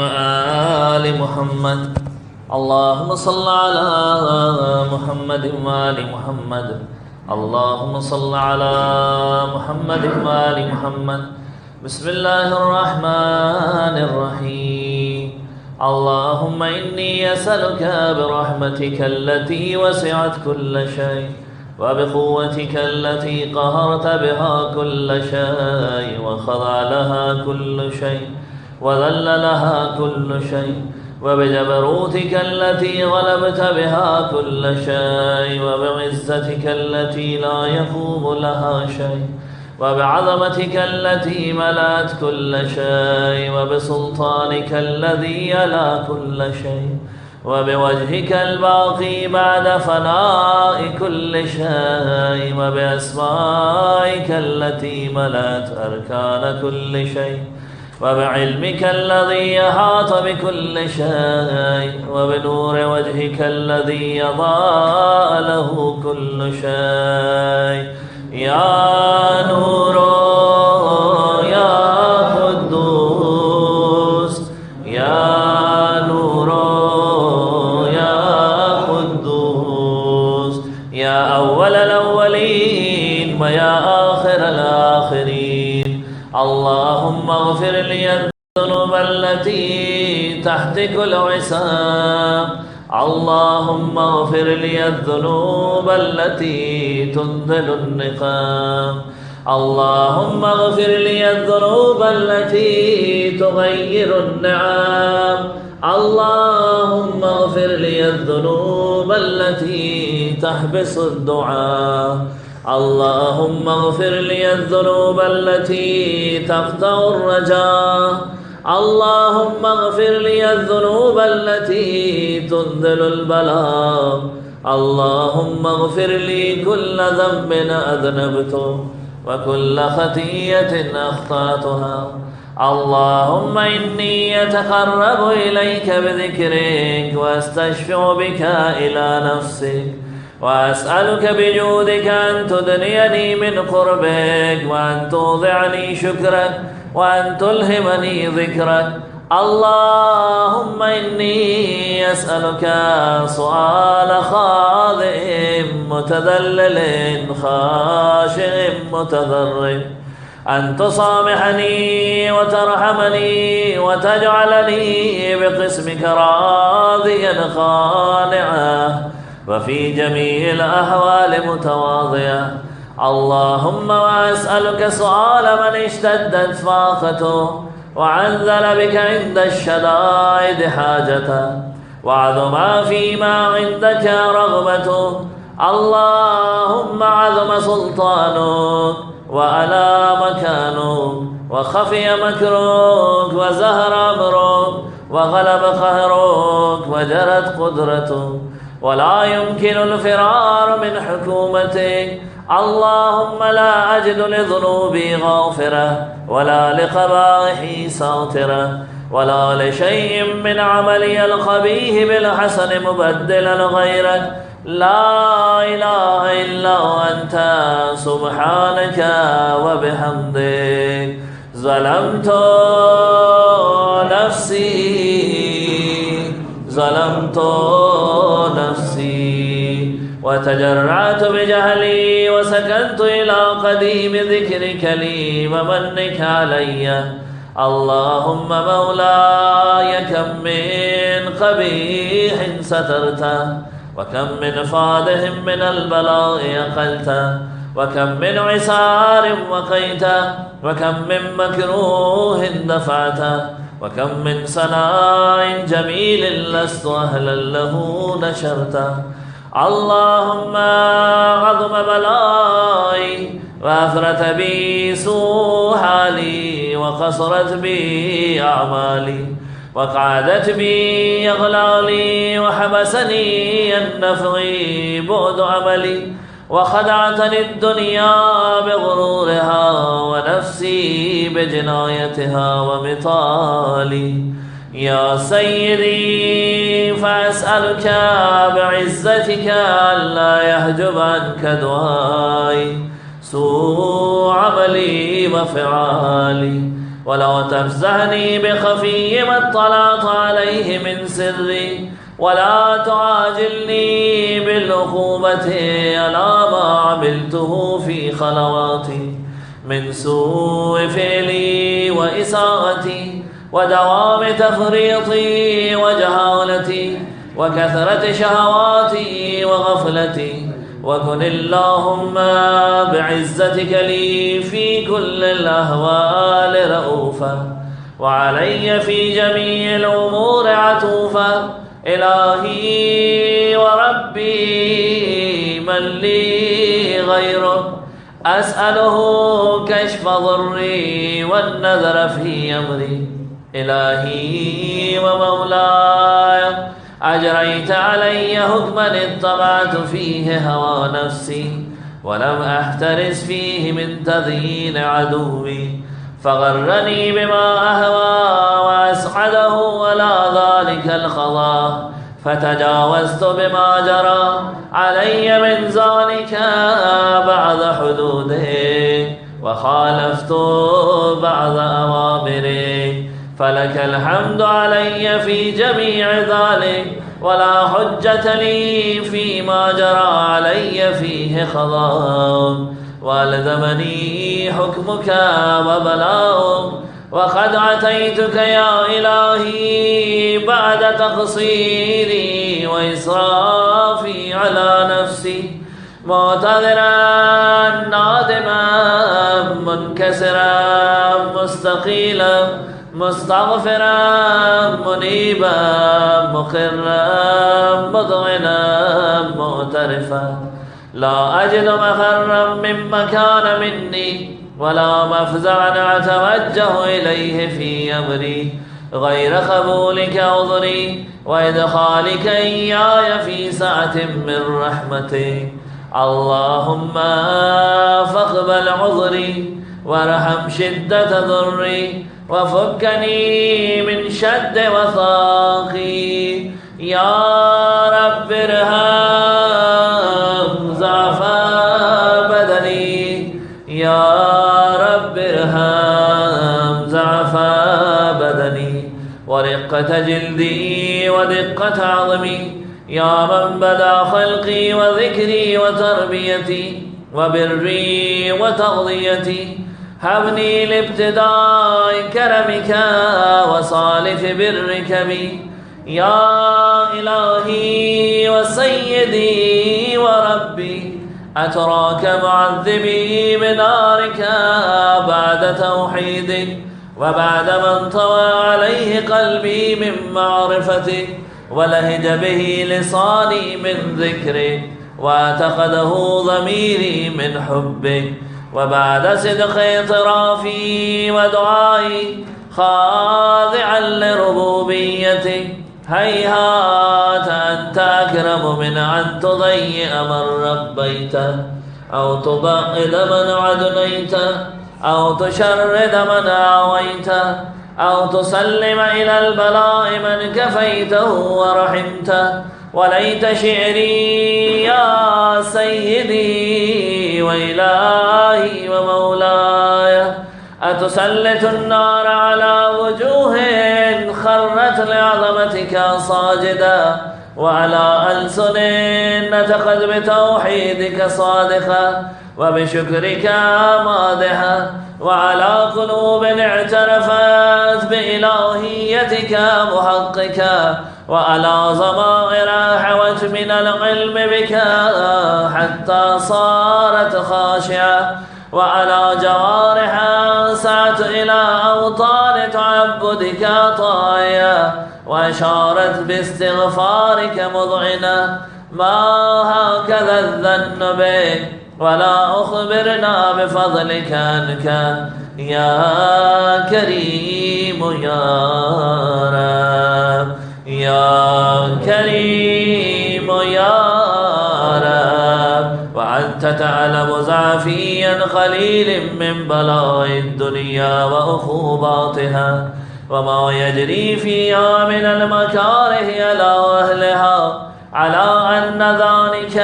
آل محمد اللهم صل على محمد وآل محمد اللهم صل على محمد وآل محمد بسم الله الرحمن الرحيم اللهم إني أسألك برحمتك التي وسعت كل شيء وبقوتك التي قهرت بها كل شيء وخضع لها كل شيء وذل لها كل شيء وبجبروتك التي غلبت بها كل شيء وبعزتك التي لا يقوم لها شيء وبعظمتك التي ملأت كل شيء وبسلطانك الذي يلا كل شيء وبوجهك الباقي بعد فناء كل شيء وبأسمائك التي ملأت أركان كل شيء وبعلمك الذي أحاط بكل شيء وبنور وجهك الذي يضاء له كل شيء يا نور يا قدوس يا نور يا قدوس يا أول الأولين ويا آخر الآخرين اللهم اغفر لي الذنوب التي تحتك العصام اللهم اغفر لي الذنوب التي تنزل النقام اللهم اغفر لي الذنوب التي تغير النعام اللهم اغفر لي الذنوب التي تحبس الدعاء اللهم اغفر لي الذنوب التي تقطع الرجاء اللهم اغفر لي الذنوب التي تنزل البلاء اللهم اغفر لي كل ذنب أذنبته وكل خطيئة أخطأتها اللهم إني أتقرب إليك بذكرك وأستشفع بك إلى نفسك وأسألك بجودك أن تدنيني من قربك وأن توضعني شكرك وأن تلهمني ذكرك اللهم إني أسألك سؤال خاضع متذلل خاشع متضرع أن تصامحني وترحمني وتجعلني بقسمك راضيا قانعا وفي جميع الأحوال متواضعا اللهم وأسألك سؤال من اشتدت فاقته وعنزل بك عند الشدائد حاجته وعظم فيما عندك رغبته اللهم عظم سلطانك وعلى مكانك وخفي مكرك وزهر أمرك وغلب قهرك وجرت قدرتك ولا يمكن الفرار من حكومتك اللهم لا أجد لذنوبي غافرة ولا لقبائحي ساترة ولا لشيء من عملي الخبيث بالحسن مبدلا غيرك لا إله إلا أنت سبحانك وبحمدك ظلمت نفسي وتجرعت بجهلي وسكنت إلى قديم ذكرك لي ومنك علي اللهم مولاي كم من قبيح سترته وكم من فادح من البلاء أقلته وكم من عسار وقيته وكم من مكروه دفعته وكم من ثناء جميل لست أهلا له نشرته اللهم عظم بلائي وأفرت بي سوء حالي وقصرت بي أعمالي وقعدت بي أغلالي وحبسني النفع بعد عملي وخدعتني الدنيا بغرورها ونفسي بجنايتها ومطالي يا سيدي فأسألك بعزتك ألا يحجب عنك دعائي سوء عملي وفعالي ولو تفزعني بخفي ما اطلعت عليه من سري ولا تعاجلني بالعقوبة على ما عملته في خلواتي من سوء فعلي وإساءتي ودوام تفريطي وجهالتي وكثرة شهواتي وغفلتي. وكن اللهم بعزتك لي في كل الأهوال رؤوفا وعلي في جميع الأمور عطوفا. إلهي وربي من لي غيرك أسأله كشف ضري والنذر في أمري. إلهي ومولاي أجريت علي حكما اتبعت فيه هوى نفسي ولم أحترس فيه من تذيين عدوي فغرني بما أهوى وأسعده على ذلك الخضاء فتجاوزت بما جرى علي من ذلك بعد حدوده وخالفت بعض أوامره. فلك الحمد علي في جميع ذلك ولا حجة لي فيما جرى علي فيه خضاء والزمني حكمك وبلاؤك. وقد أتيتك يا إلهي بعد تقصيري وإسرافي على نفسي معتذرا نادما منكسرا مستقيلا مستغفرا منيبا مقرا مذعنا معترفا لا أجد مفرا مما كان مني ولا مفزعا أتوجه إليه في أمري غير قبولك عذري وإدخالك إياي في سعة من رحمتك. اللهم فاقبل عذري وارحم شدة ضري وفكني من شد وثاقي. يا رب ارحم ضعف بدني يا رب ارحم ضعف بدني ورقة جلدي ودقة عظمي. يا من بدا خلقي وذكري وتربيتي وبري وتغذيتي هبني لابتداء كرمك وصالح برك بي. يا إلهي وسيدي وربي أتراك معذبي بنارك بعد توحيدك وبعد من طوى عليه قلبي من معرفتك ولهج به لساني من ذكرك واعتقده ضميري من حبك وبعد صدق اعترافي ودعائي خاضعا لربوبيتك هيهات أنت أكرم من أن تضيع من ربيته أو تبعد من عدنيته أو تشرد من آويته أو تسلم إلى البلاء من كفيته ورحمته. وليت شعري يا سيدي وإلهي ومولاي أتسلط النار على وجوه خرت لعظمتك ساجدا وعلى ألسن نطقت بتوحيدك صادقا وبشكرك مادحا وعلى قلوب اعترفت بإلهيتك محققا وعلى ضمائر حوت من العلم بك حتى صارت خاشعة وعلى جوارح سعت إلى أوطان تعبدك طايا وأشارت باستغفارك مذعنة. ما هكذا الظن بك ولا أخبرنا بفضلك عنك يا كريم يا رب يا كريم يا رب. وأنت تعلم ضعفي قليل من بلاء الدنيا وعقوباتها وما يجري فيها من المكاره على أهلها على أن ذلك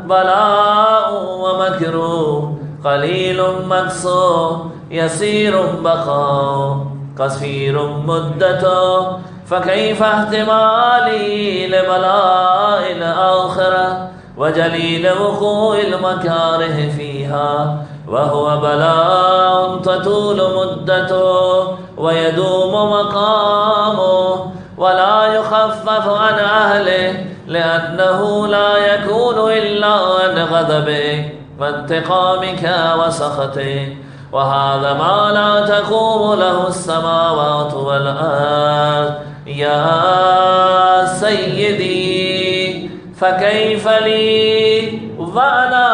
بلاء ومكروه قليل مقصود يسير بقاء قصير مدته، فكيف احتمالي لبلاء الآخرة وجليل وقوع المكاره فيها، وهو بلاء تطول مدته ويدوم مقامه ولا يخفف عن أهله، لأنه لا يكون إلا عن غضبك وانتقامك وسخطك، وهذا ما لا تقوم له السماوات والأرض. يا سيدي فكيف لي وأنا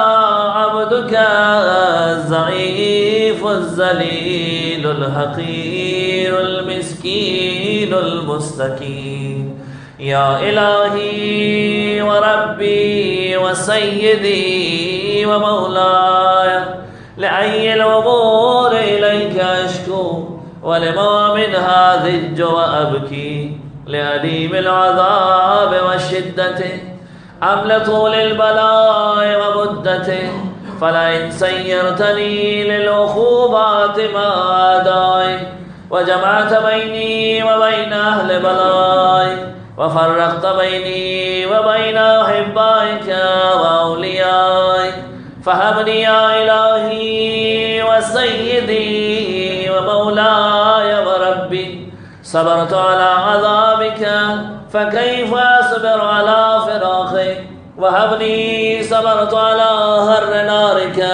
عبدك الضعيف الذليل الحقير المسكين المستكين. يا إلهي وربي وسيدي ومولاي، لأي الأمور إليك أشكو، ولما منها ضج وأبكي، لأليم العذاب وشدته أم لطول البلاء ومدته، فلئن سيرتني للعقوبات ما أداي، وجمعت بيني وبين أهل بلاي، وفرقت بيني وبين أحبائك وأوليائك، فهبني يا إلهي وسيدي ومولاي وربي. صبرت على عذابك فكيف أصبر على فراقك، وهبني صبرت على هر نارك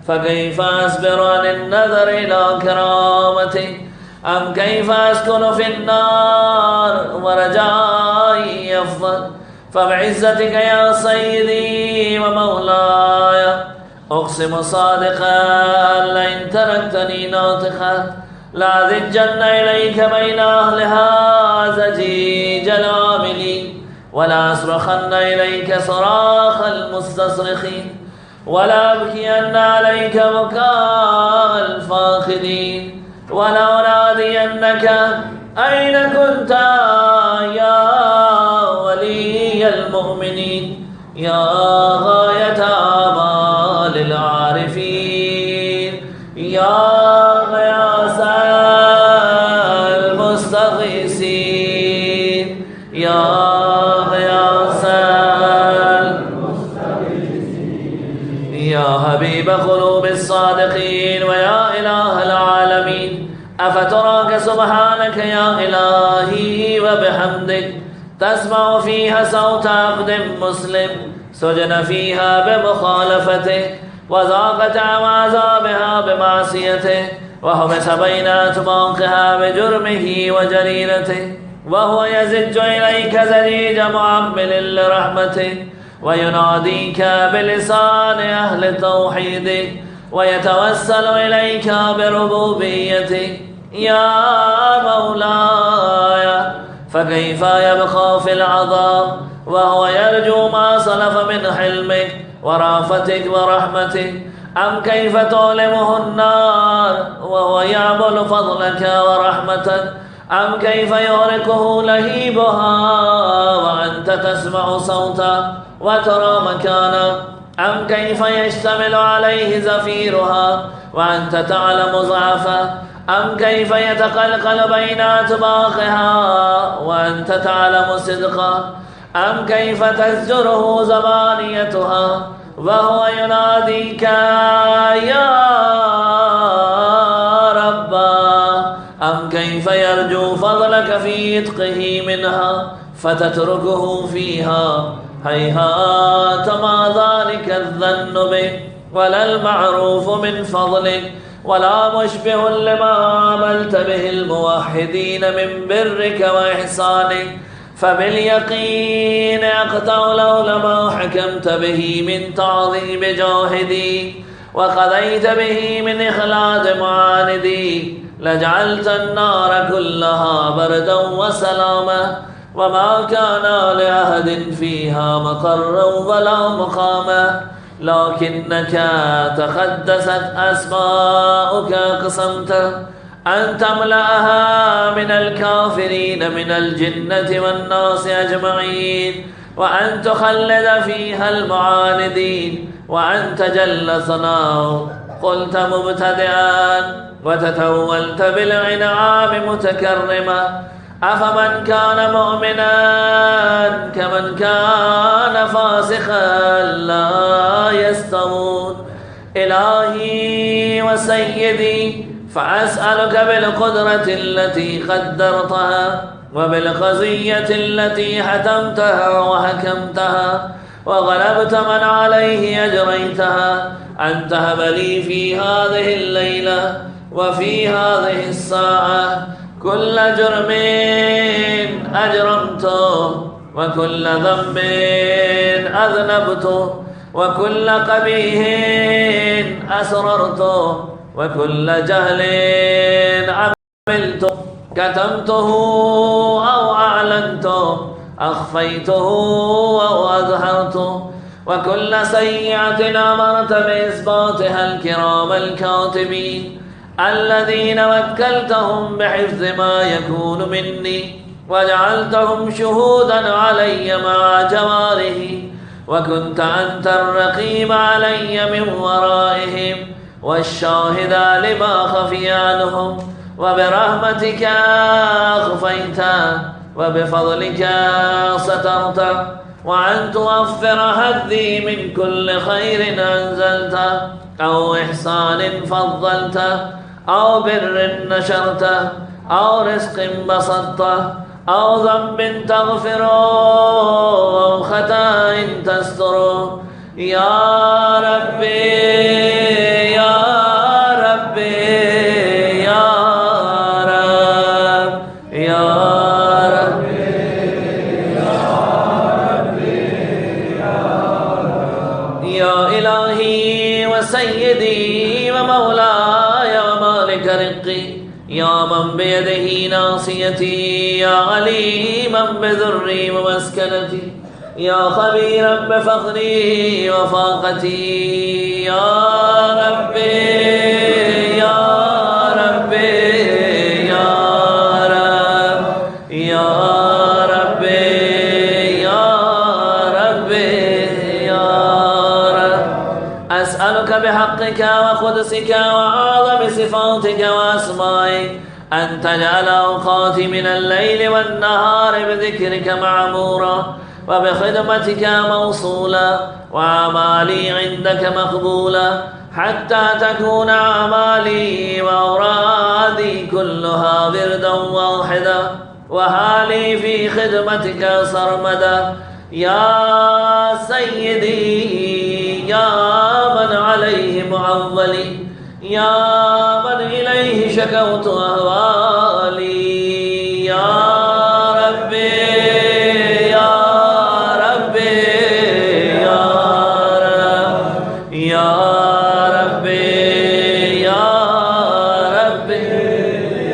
فكيف أصبر عن النظر إلى كرامتك، أم كيف أسكن في النار ورجائي يفضل. فبعزتك يا سيدي ومولاي أقسم صادقا لئن تركتني ناطقا لأذجن إليك بين أهلها زجيج العاملين، ولا أصرخن إليك صراخ المستصرخين، ولا أبكين عليك بكاء الفاقدين، ولا أنادينك أين كنت يا ولي المؤمنين، يا غاية آمال العارفين، يا غياث المستغيثين، يا غياث المستغيثين، يا حبيب قلوب الصادقين، ويا إله العالمين. أفتراك سبحانك يا إلهي وبحمدك تسمع فيها صوت عبد مسلم سجن فيها بمخالفته، وذاقت عذابها بمعصيته، وحبس بين أطباقها بجرمه وجريرته، وهو يزج إليك زجيج معمل لرحمته، ويناديك بلسان أهل توحيدك، ويتوسل إليك بربوبيتك. يا مولاي فكيف يبقى في العذاب وهو يرجو ما سلف من حلمك ورأفتك ورحمتك، أم كيف تعلمه النار وهو يعمل فضلك ورحمتك، أم كيف يغرقه لهيبها وأنت تسمع صوته وترى مكانه، أم كيف يشتمل عليه زفيرها وأنت تعلم ضعفه، أم كيف يتقلقل بين أطباقها وأنت تعلم صدقه، أم كيف تزجره زبانيتها وهو يناديك يا رب، أم كيف يرجو فضلك في إتقه منها فتتركه فيها. هيهات ما ذلك الظن به، ولا المعروف من فضلك، ولا مشبه لما عملت به الموحدين من برك وإحسانك، فباليقين أقطع لولا ما حكمت به من تعظيم جاهدي وقضيت به من إخلاد معاندي، لجعلت النار كلها بردا وسلاما، وما كان لأحد فيها مقرا ولا مقاما، لكنك تقدست أسماؤك قسمت أن تملأها من الكافرين من الجنة والناس أجمعين، وأن تخلد فيها المعاندين، وأن تجل ثناؤك قلت مبتدئا وتتولت بالإنعام متكرما أفمن كان مؤمنا كمن كان فاسقا لا يستوون إلهي وسيدي فأسألك بالقدرة التي قدرتها وبالقضية التي حتمتها وحكمتها وغلبت من عليه أجريتها أن تهب لي في هذه الليلة وفي هذه الساعة كل جرم أجرمته وكل ذنب أذنبته وكل قبيح أسررته وكل جهل عملته كتمته أو أعلنته أخفيته أو أظهرته وكل سيئة أمرت بإثباتها الكرام الكاتبين الذين وكلتهم بحفظ ما يكون مني وجعلتهم شهودا علي مع جواره وكنت أنت الرقيب علي من ورائهم والشاهد لما خفي عنهم وبرحمتك أخفيت وبفضلك سترت وأن توفر حظي من كل خير أنزلت أو إحسان فضلت أو بر نشرت أو رزق بسطت أو ذنب تغفر أو خطأ تستر يا ربي يا ربي يا رب يا ربي يا إلهي وسيدي ومولاي ومالك رقي يا من بيده ناصيتي يا عليما بذري ومسكنتي يا خبيرا بفقري وفاقتي يا ربي يا ربي يا رب يا ربي يا ربي يا رب أسألك بحقك وقدسك وأعظم صفاتك وأسمائك أن تجعل أوقاتي من الليل والنهار بذكرك معمورا وبخدمتك موصولا وأعمالي عندك مقبولا حتى تكون أعمالي وأورادي كلها بردا واحدا وحالي في خدمتك سرمدا يا سيدي يا من عليه معولي يا من إليه شكوت أهوالي يا ربي يا ربي يا رب يا ربي يا ربي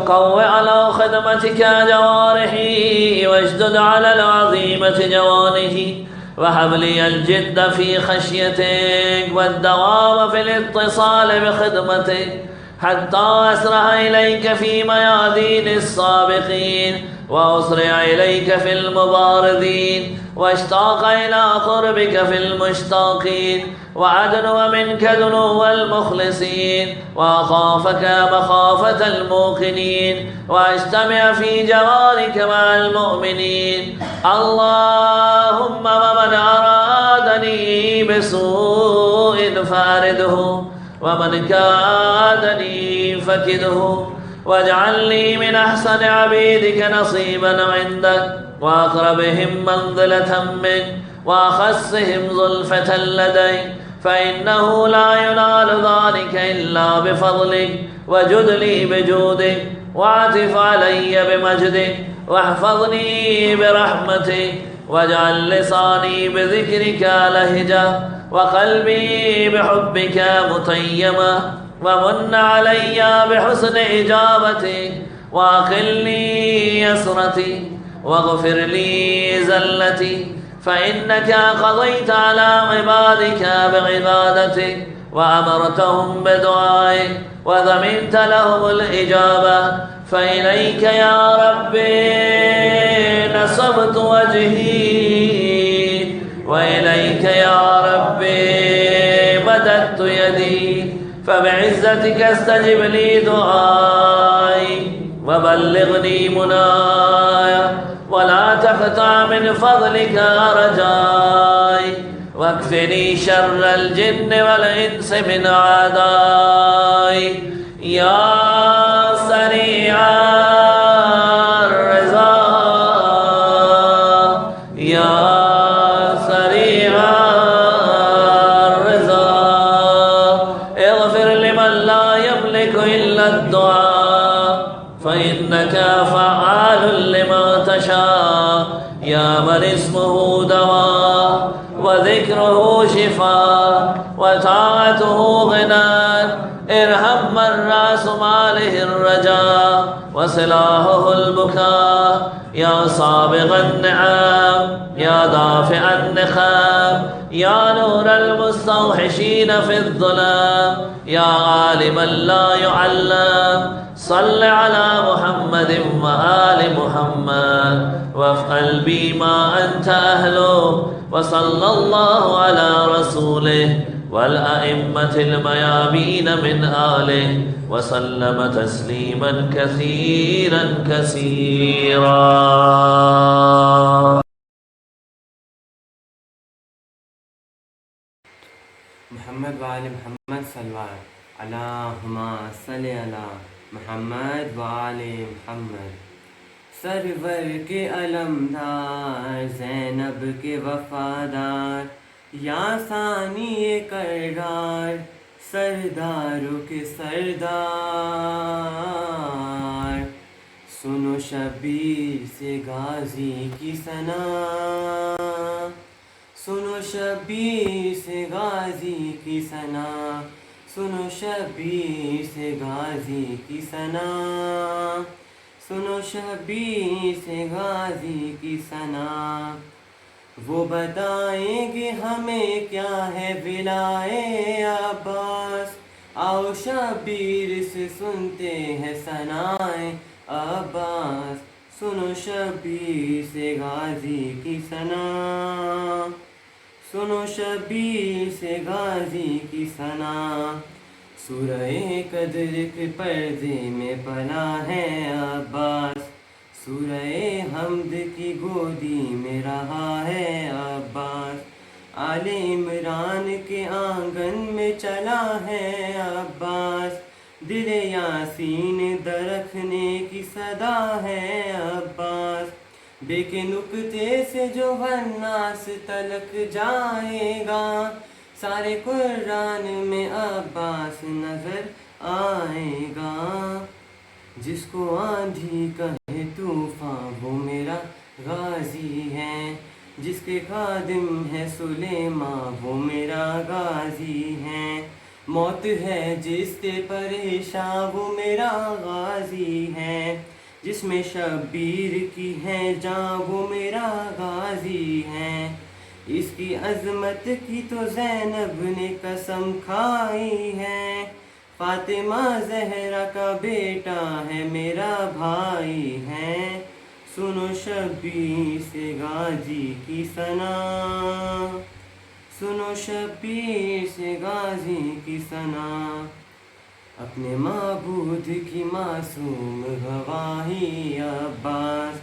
قو على خدمتك جوارحي واشدد على العظيمة جوانحي وهب لي الجد في خشيتك والدوام في الاتصال بخدمتك حتى أسرع إليك في ميادين السابقين وأسرع إليك في المبارزين واشتاق إلى قربك في المشتاقين وأدنو منك دنو المخلصين وأخافك مخافة الموقنين وأجتمع في جوارك مع المؤمنين اللهم ومن أرادني بسوء فأرده ومن كادني فكده واجعل لي من أحسن عبيدك نصيبا عندك وأقربهم منزلة منك وأخصهم زلفة لديك فإنه لا ينال ذلك إلا بفضلك وجد لي بجودك واعطف علي بمجدك واحفظني برحمتك واجعل لساني بذكرك لهجة وقلبي بحبك متيما ومن علي بحسن إجابتك وأقل لي يسرتي واغفر لي زلتي فإنك قضيت على عبادك بعبادتك وأمرتهم بدعائك وضمنت لهم الإجابة فإليك يا ربي نصبت وجهي وإليك يا ربي مددت فبعزتك استجب لي دعائي وبلغني مناي ولا تقطع من فضلك رجائي واكفني شر الجن والإنس من أعدائي يا سريع الرضا يا سريع الرضا اغفر لمن لا يملك إلا الدعاء فإنك فعال لما تشاء يا من اسمه دواء وذكره شفاء وطاعته غنى ارحم من راس ماله الرجاء وسلاحه البكاء يا سابغ النعم يا دافع النخام يا نور المستوحشين في الظلام يا عالما لا يعلم صل على محمد وآل محمد وافعل بي ما أنت أهله وصلى الله على رسوله والأئمة الميامين من آله وسلم تسليما كثيرا كثيرا. محمد وآل محمد صلوات اللہم صلی علی محمد وآل محمد. سرور کے علمدار زینب کے وفادار یا ثانی کردار سرداروں کے سردار سنو شبیر سے غازی کی ثنا سنو شبیر سے غازی کی ثنا سنو شبیر سے غازی کی ثنا سنو شبیر سے غازی کی ثنا. وہ بتائیں گے ہمیں کیا ہے ولائے عباس آؤ شبیر سے سنتے ہیں ثنائے عباس سنو شبیر سے غازی کی ثنا سنو شبیر سے غازی کی ثنا. سورہ قدر کے پردے میں پلا ہے عباس سورہ حمد کی گودی میں رہا ہے عباس آل عمران کے آنگن میں چلا ہے عباس دل یاسین درخنے کی صدا ہے عباس بے کے نکتے سے جو والناس تلک جائے گا سارے قرآن میں عباس نظر آئے گا. جس کو آندھی کہے طوفان وہ میرا غازی ہے جس کے خادم ہے سلیمان وہ میرا غازی ہے موت ہے جس سے پریشان وہ میرا غازی ہے جس میں شبیر کی ہے جان وہ میرا غازی ہے. اس کی عظمت کی تو زینب نے قسم کھائی ہے فاطمہ زہرا کا بیٹا ہے میرا بھائی ہے سنو شبیر سے غازی کی ثنا سنو شبیر سے غازی کی ثنا. اپنے معبود کی معصوم گواہی عباس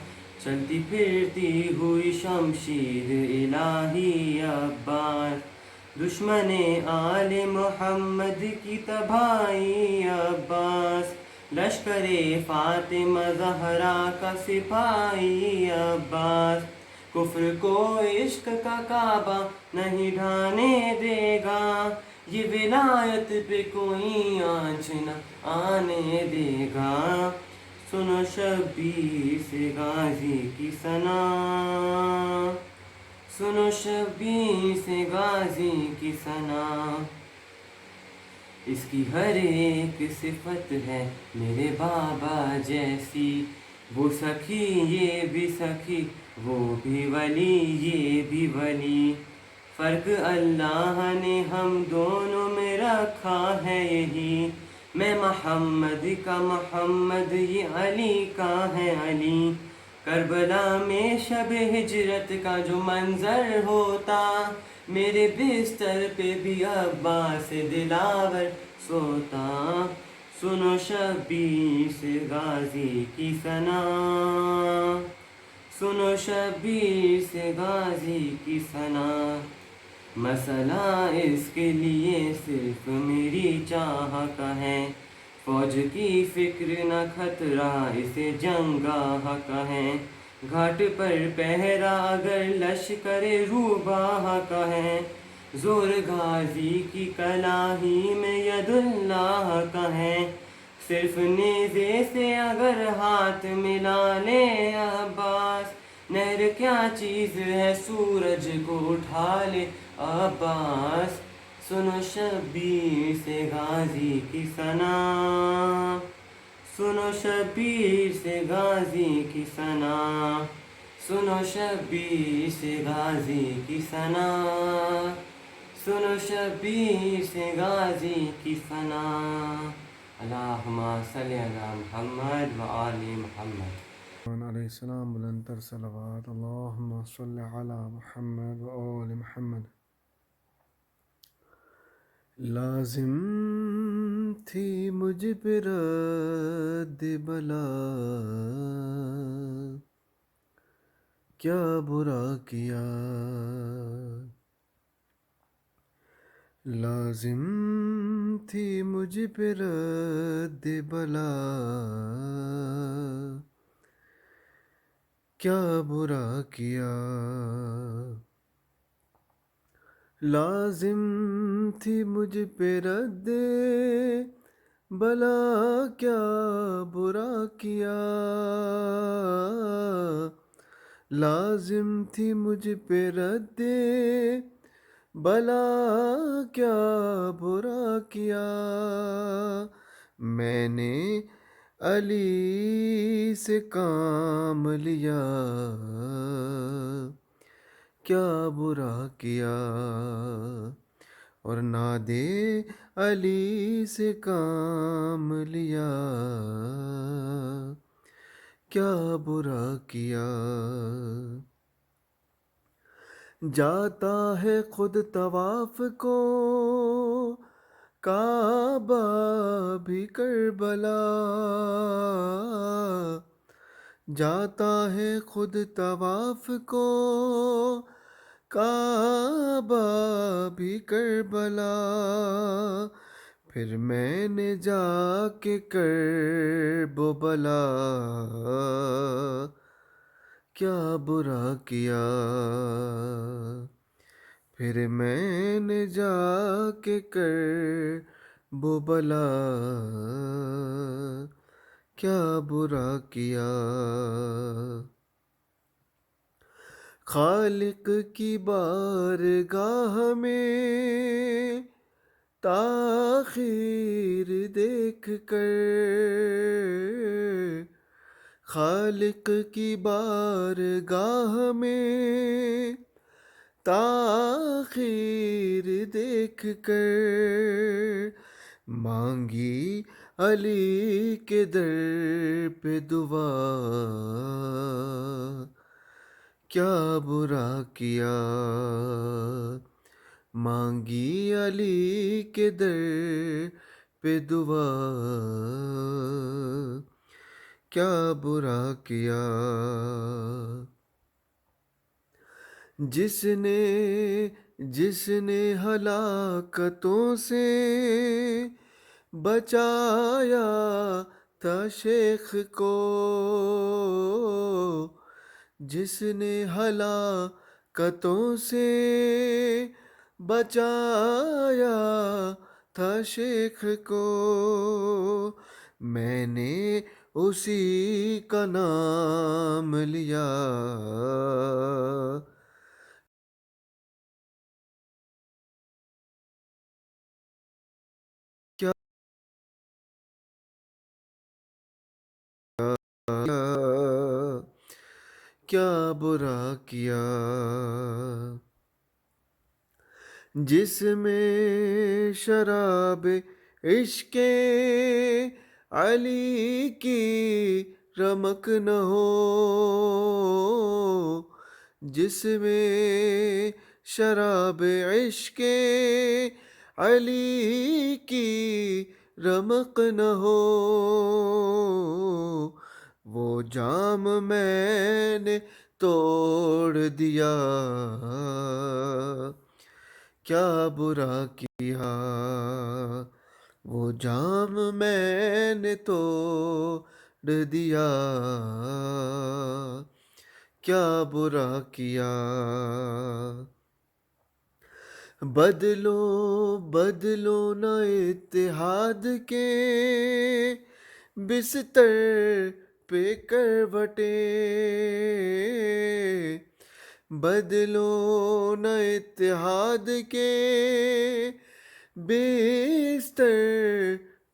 چلتی پھرتی ہوئی شمشیر الہی عباس دشمن آل محمد کی تباہی عباس لشکر فاطمہ زہرا کا سپاہی عباس کفر کو عشق کا کعبہ نہیں ڈھانے دے گا یہ ولایت پہ کوئی آنچ نہ آنے دے گا سنو شبیر سے غازی کی ثنا سنو شبیر سے غازی کی ثنا. اس کی ہر ایک صفت ہے میرے بابا جیسی وہ سخی یہ بھی سخی وہ بھی ولی یہ بھی ولی فرق اللہ نے ہم دونوں میں رکھا ہے یہی میں محمد کا محمد یہ علی کا ہے علی کربلا میں شب ہجرت کا جو منظر ہوتا، میرے بستر پہ بھی عباس دلاور سوتا۔ سنو شبیر سے غازی کی ثنا، سنو شبیر سے غازی کی ثنا، مسئلہ اس کے لیے صرف میری چاہ کا ہے، فوج کی فکر نہ خطرہ اسے جنگاہ کا ہے، گھاٹ پر پہرا اگر لشکر روباہ کا ہے، زور غازی کی کلاہی میں ید اللہ کا ہے، صرف نیزے سے اگر ہاتھ ملا لے عباس، نہر کیا چیز ہے سورج کو اٹھا لے عباس۔ سنو شبیر سے غازی کی ثنا، سنو شبیر سے غازی کی ثنا، سنو شبیر سے غازی کی ثنا، سنو شبیر سے غازی کی ثنا۔ اللہم صلی علی محمد و آل محمد۔ علیہ السلام بلند تر صلوات، اللہم صلی علی محمد و آل محمد۔ لازم تھی مجھ پہ رد بلا، کیا برا کیا، لازم تھی مجھ پہ رد بلا، کیا برا کیا، لازم تھی مجھ پہ رد بلا، کیا برا کیا، لازم تھی مجھ پہ رد بلا، کیا برا کیا، میں نے علی سے کام لیا، کیا برا کیا، اور نادے علی سے کام لیا، کیا برا کیا، جاتا ہے خود طواف کو کعبہ بھی کربلا، جاتا ہے خود طواف کو کعبہ بھی کربلا، پھر میں نے جا کے کرب و بلا، کیا برا کیا، پھر میں نے جا کے کرب و بلا، کیا برا کیا، خالق کی بارگاہ میں تاخیر دیکھ کر، خالق کی بارگاہ میں تاخیر دیکھ کر، مانگی علی کے در پہ دعا، کیا برا کیا، مانگی علی کے در پہ دعا، کیا برا کیا، جس نے ہلاکتوں سے بچایا تھا شیخ کو، جس نے ہلاکتوں سے بچایا تھا شیخ کو، میں نے اسی کا نام لیا، کیا برا کیا، جس میں شراب عشق علی کی رمق نہ ہو، جس میں شراب عشق علی کی رمق نہ ہو، وہ جام میں نے توڑ دیا، کیا برا کیا، وہ جام میں نے توڑ دیا، کیا برا کیا۔ بدلو بدلو نہ اتحاد کے بستر پہ کروٹیں، بدلو نہ اتحاد کے بستر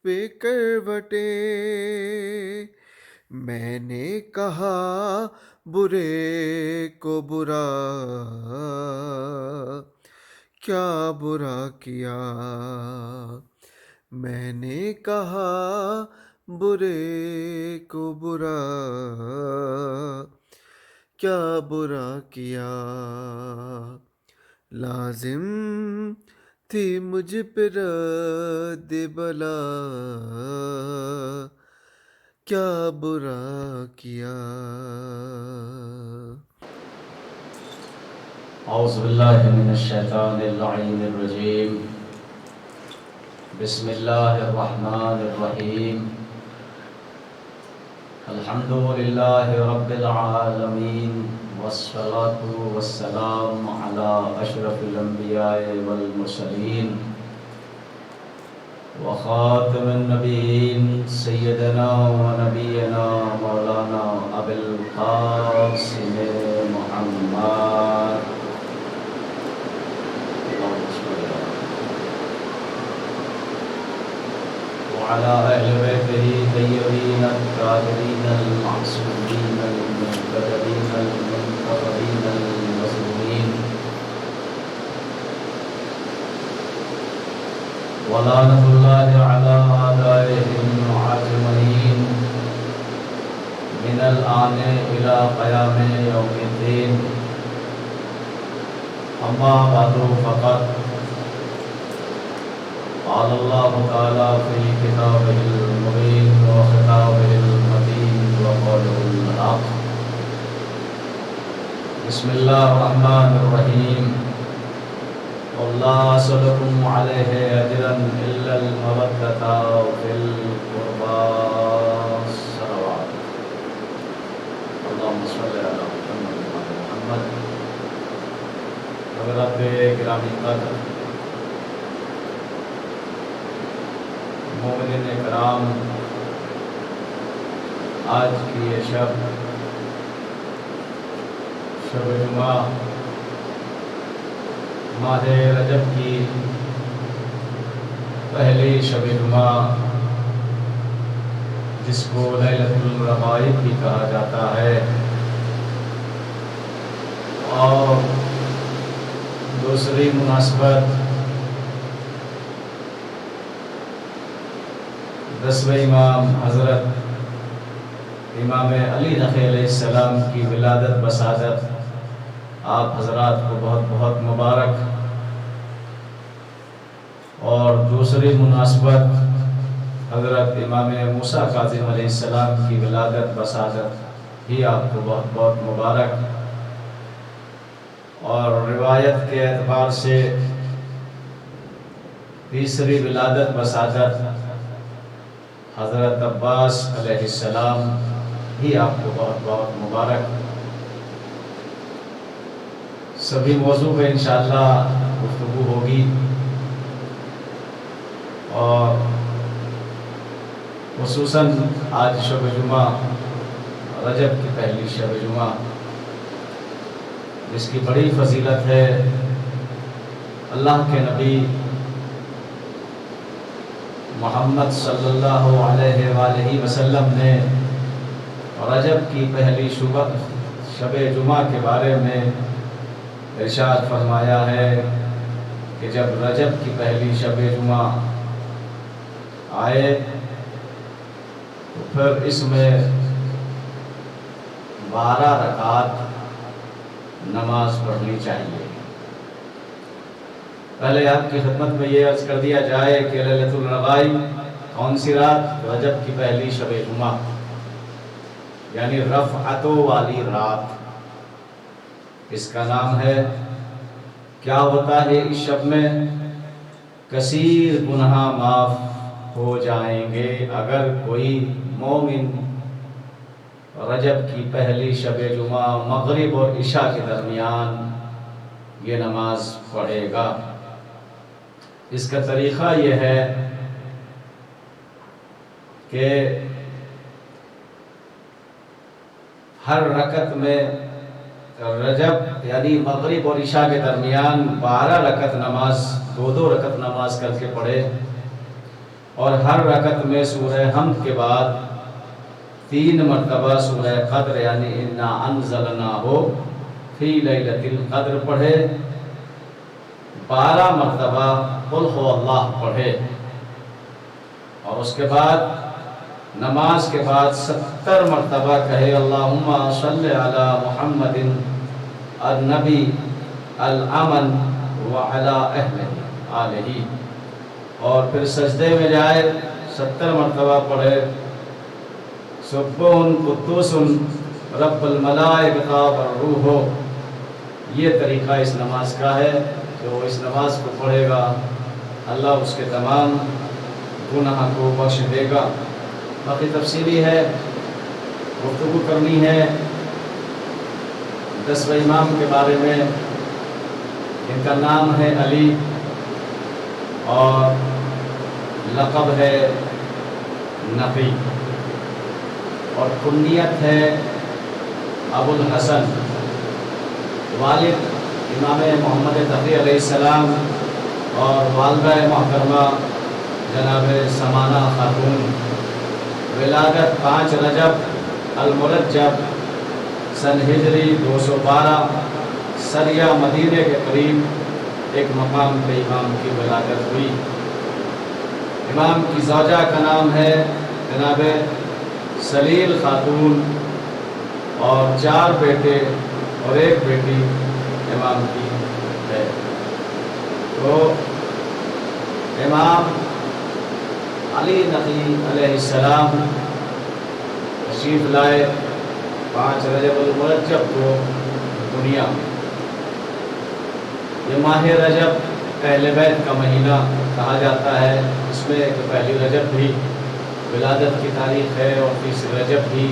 پہ کروٹیں، میں نے کہا برے کو برا، کیا برا کیا، میں نے کہا برے کو برا، کیا برا کیا۔ لازم تھی مجھ پہ رد بلا، کیا برا کیا۔ اعوذ باللہ من الشیطان اللعین الرجیم، بسم اللہ الرحمن الرحیم، الحمد للہ رب العالمین، والصلاة والسلام علی اشرف الانبیاء والمرسلین، وخاتم النبیین سیدنا و نبینا مولانا ابی القاسم محمد وعلى أهل بيته الطيبين الطاهرين المعصومين المجتبين المنتخبين المظلومين، ولعنة الله على أعدائهم أجمعين من الآن إلى قيام يوم الدين، أما بعد فقد قال الله تعالى في كتابه المبين وخطابه المتين وقوله الحق، بسم الله الرحمن الرحيم، قل لا أسألكم عليه أجرا إلا المودة في القربى، صلوات اللهم صل على محمد وعلى محمد۔ حضرات گرامی قدر، مومنین کرام، آج کی یہ شب جمعہ ماہ رجب کی پہلی شب جمعہ، جس کو لیلۃ الرغائب بھی کہا جاتا ہے، اور دوسری مناسبت 10ویں امام حضرت امام علی نقی علیہ السلام کی ولادت بسعادت آپ حضرات کو بہت بہت مبارک، اور دوسری مناسبت حضرت امام موسیٰ کاظم علیہ السلام کی ولادت بسعادت بھی آپ کو بہت بہت مبارک، اور روایت کے اعتبار سے تیسری ولادت بسعادت حضرت عباس علیہ السلام بھی آپ کو بہت بہت مبارک۔ سبھی موضوع پہ انشاءاللہ گفتگو ہوگی، اور خصوصاً آج شب جمعہ، رجب کی پہلی شب جمعہ، جس کی بڑی فضیلت ہے۔ اللہ کے نبی محمد صلی اللہ علیہ وآلہ وسلم نے رجب کی پہلی شب جمعہ کے بارے میں ارشاد فرمایا ہے کہ جب رجب کی پہلی شب جمعہ آئے تو پھر اس میں 12 رکعت نماز پڑھنی چاہیے۔ پہلے آپ کی خدمت میں یہ عرض کر دیا جائے کہ لیلۃ الربائی کون سی رات؟ رجب کی پہلی شب جمعہ، یعنی رفعتوں والی رات اس کا نام ہے۔ کیا ہوتا ہے اس شب میں؟ کثیر گناہ معاف ہو جائیں گے اگر کوئی مومن رجب کی پہلی شب جمعہ مغرب اور عشاء کے درمیان یہ نماز پڑھے گا۔ اس کا طریقہ یہ ہے کہ ہر رکعت میں رجب یعنی مغرب اور عشاء کے درمیان 12 رکعت نماز، 2 رکعت نماز کر کے پڑھے، اور ہر رکعت میں سورہ حمد کے بعد 3 مرتبہ سورہ قدر یعنی انا انزلناہ فی لیلۃ القدر پڑھے، 12 مرتبہ قل هو اللہ پڑھے، اور اس کے بعد نماز کے بعد 70 مرتبہ کہے اللہم صلی علی محمد النبی الامن وعلی آلہ، اور پھر سجدے میں جائے 70 مرتبہ پڑھے سبحان قدوس رب الملائکۃ والروح۔ یہ طریقہ اس نماز کا ہے، جو اس نماز کو پڑھے گا اللہ اس کے تمام گناہ کو بخش دے گا۔ باقی تفصیلی ہے، گفتگو کرنی ہے 10ویں امام کے بارے میں۔ ان کا نام ہے علی اور لقب ہے نقی، اور کنیت ہے ابو الحسن۔ والد امام محمد تقی علیہ السلام اور والدہ محترمہ جناب سمانہ خاتون۔ ولادت 5 رجب المرجب سن ہجری 212 سریہ مدینہ کے قریب ایک مقام پہ امام کی ولادت ہوئی۔ امام کی زوجہ کا نام ہے جناب سلیل خاتون، اور 4 بیٹے اور 1 بیٹی امام کی ہے۔ تو امام علی نقی علیہ السلام تشریف لائے 5 رجب المرجب کو دنیا میں۔ یہ ماہ رجب اہل بیت کا مہینہ کہا جاتا ہے، اس میں ایک پہلی رجب بھی ولادت کی تاریخ ہے، اور تیسری رجب بھی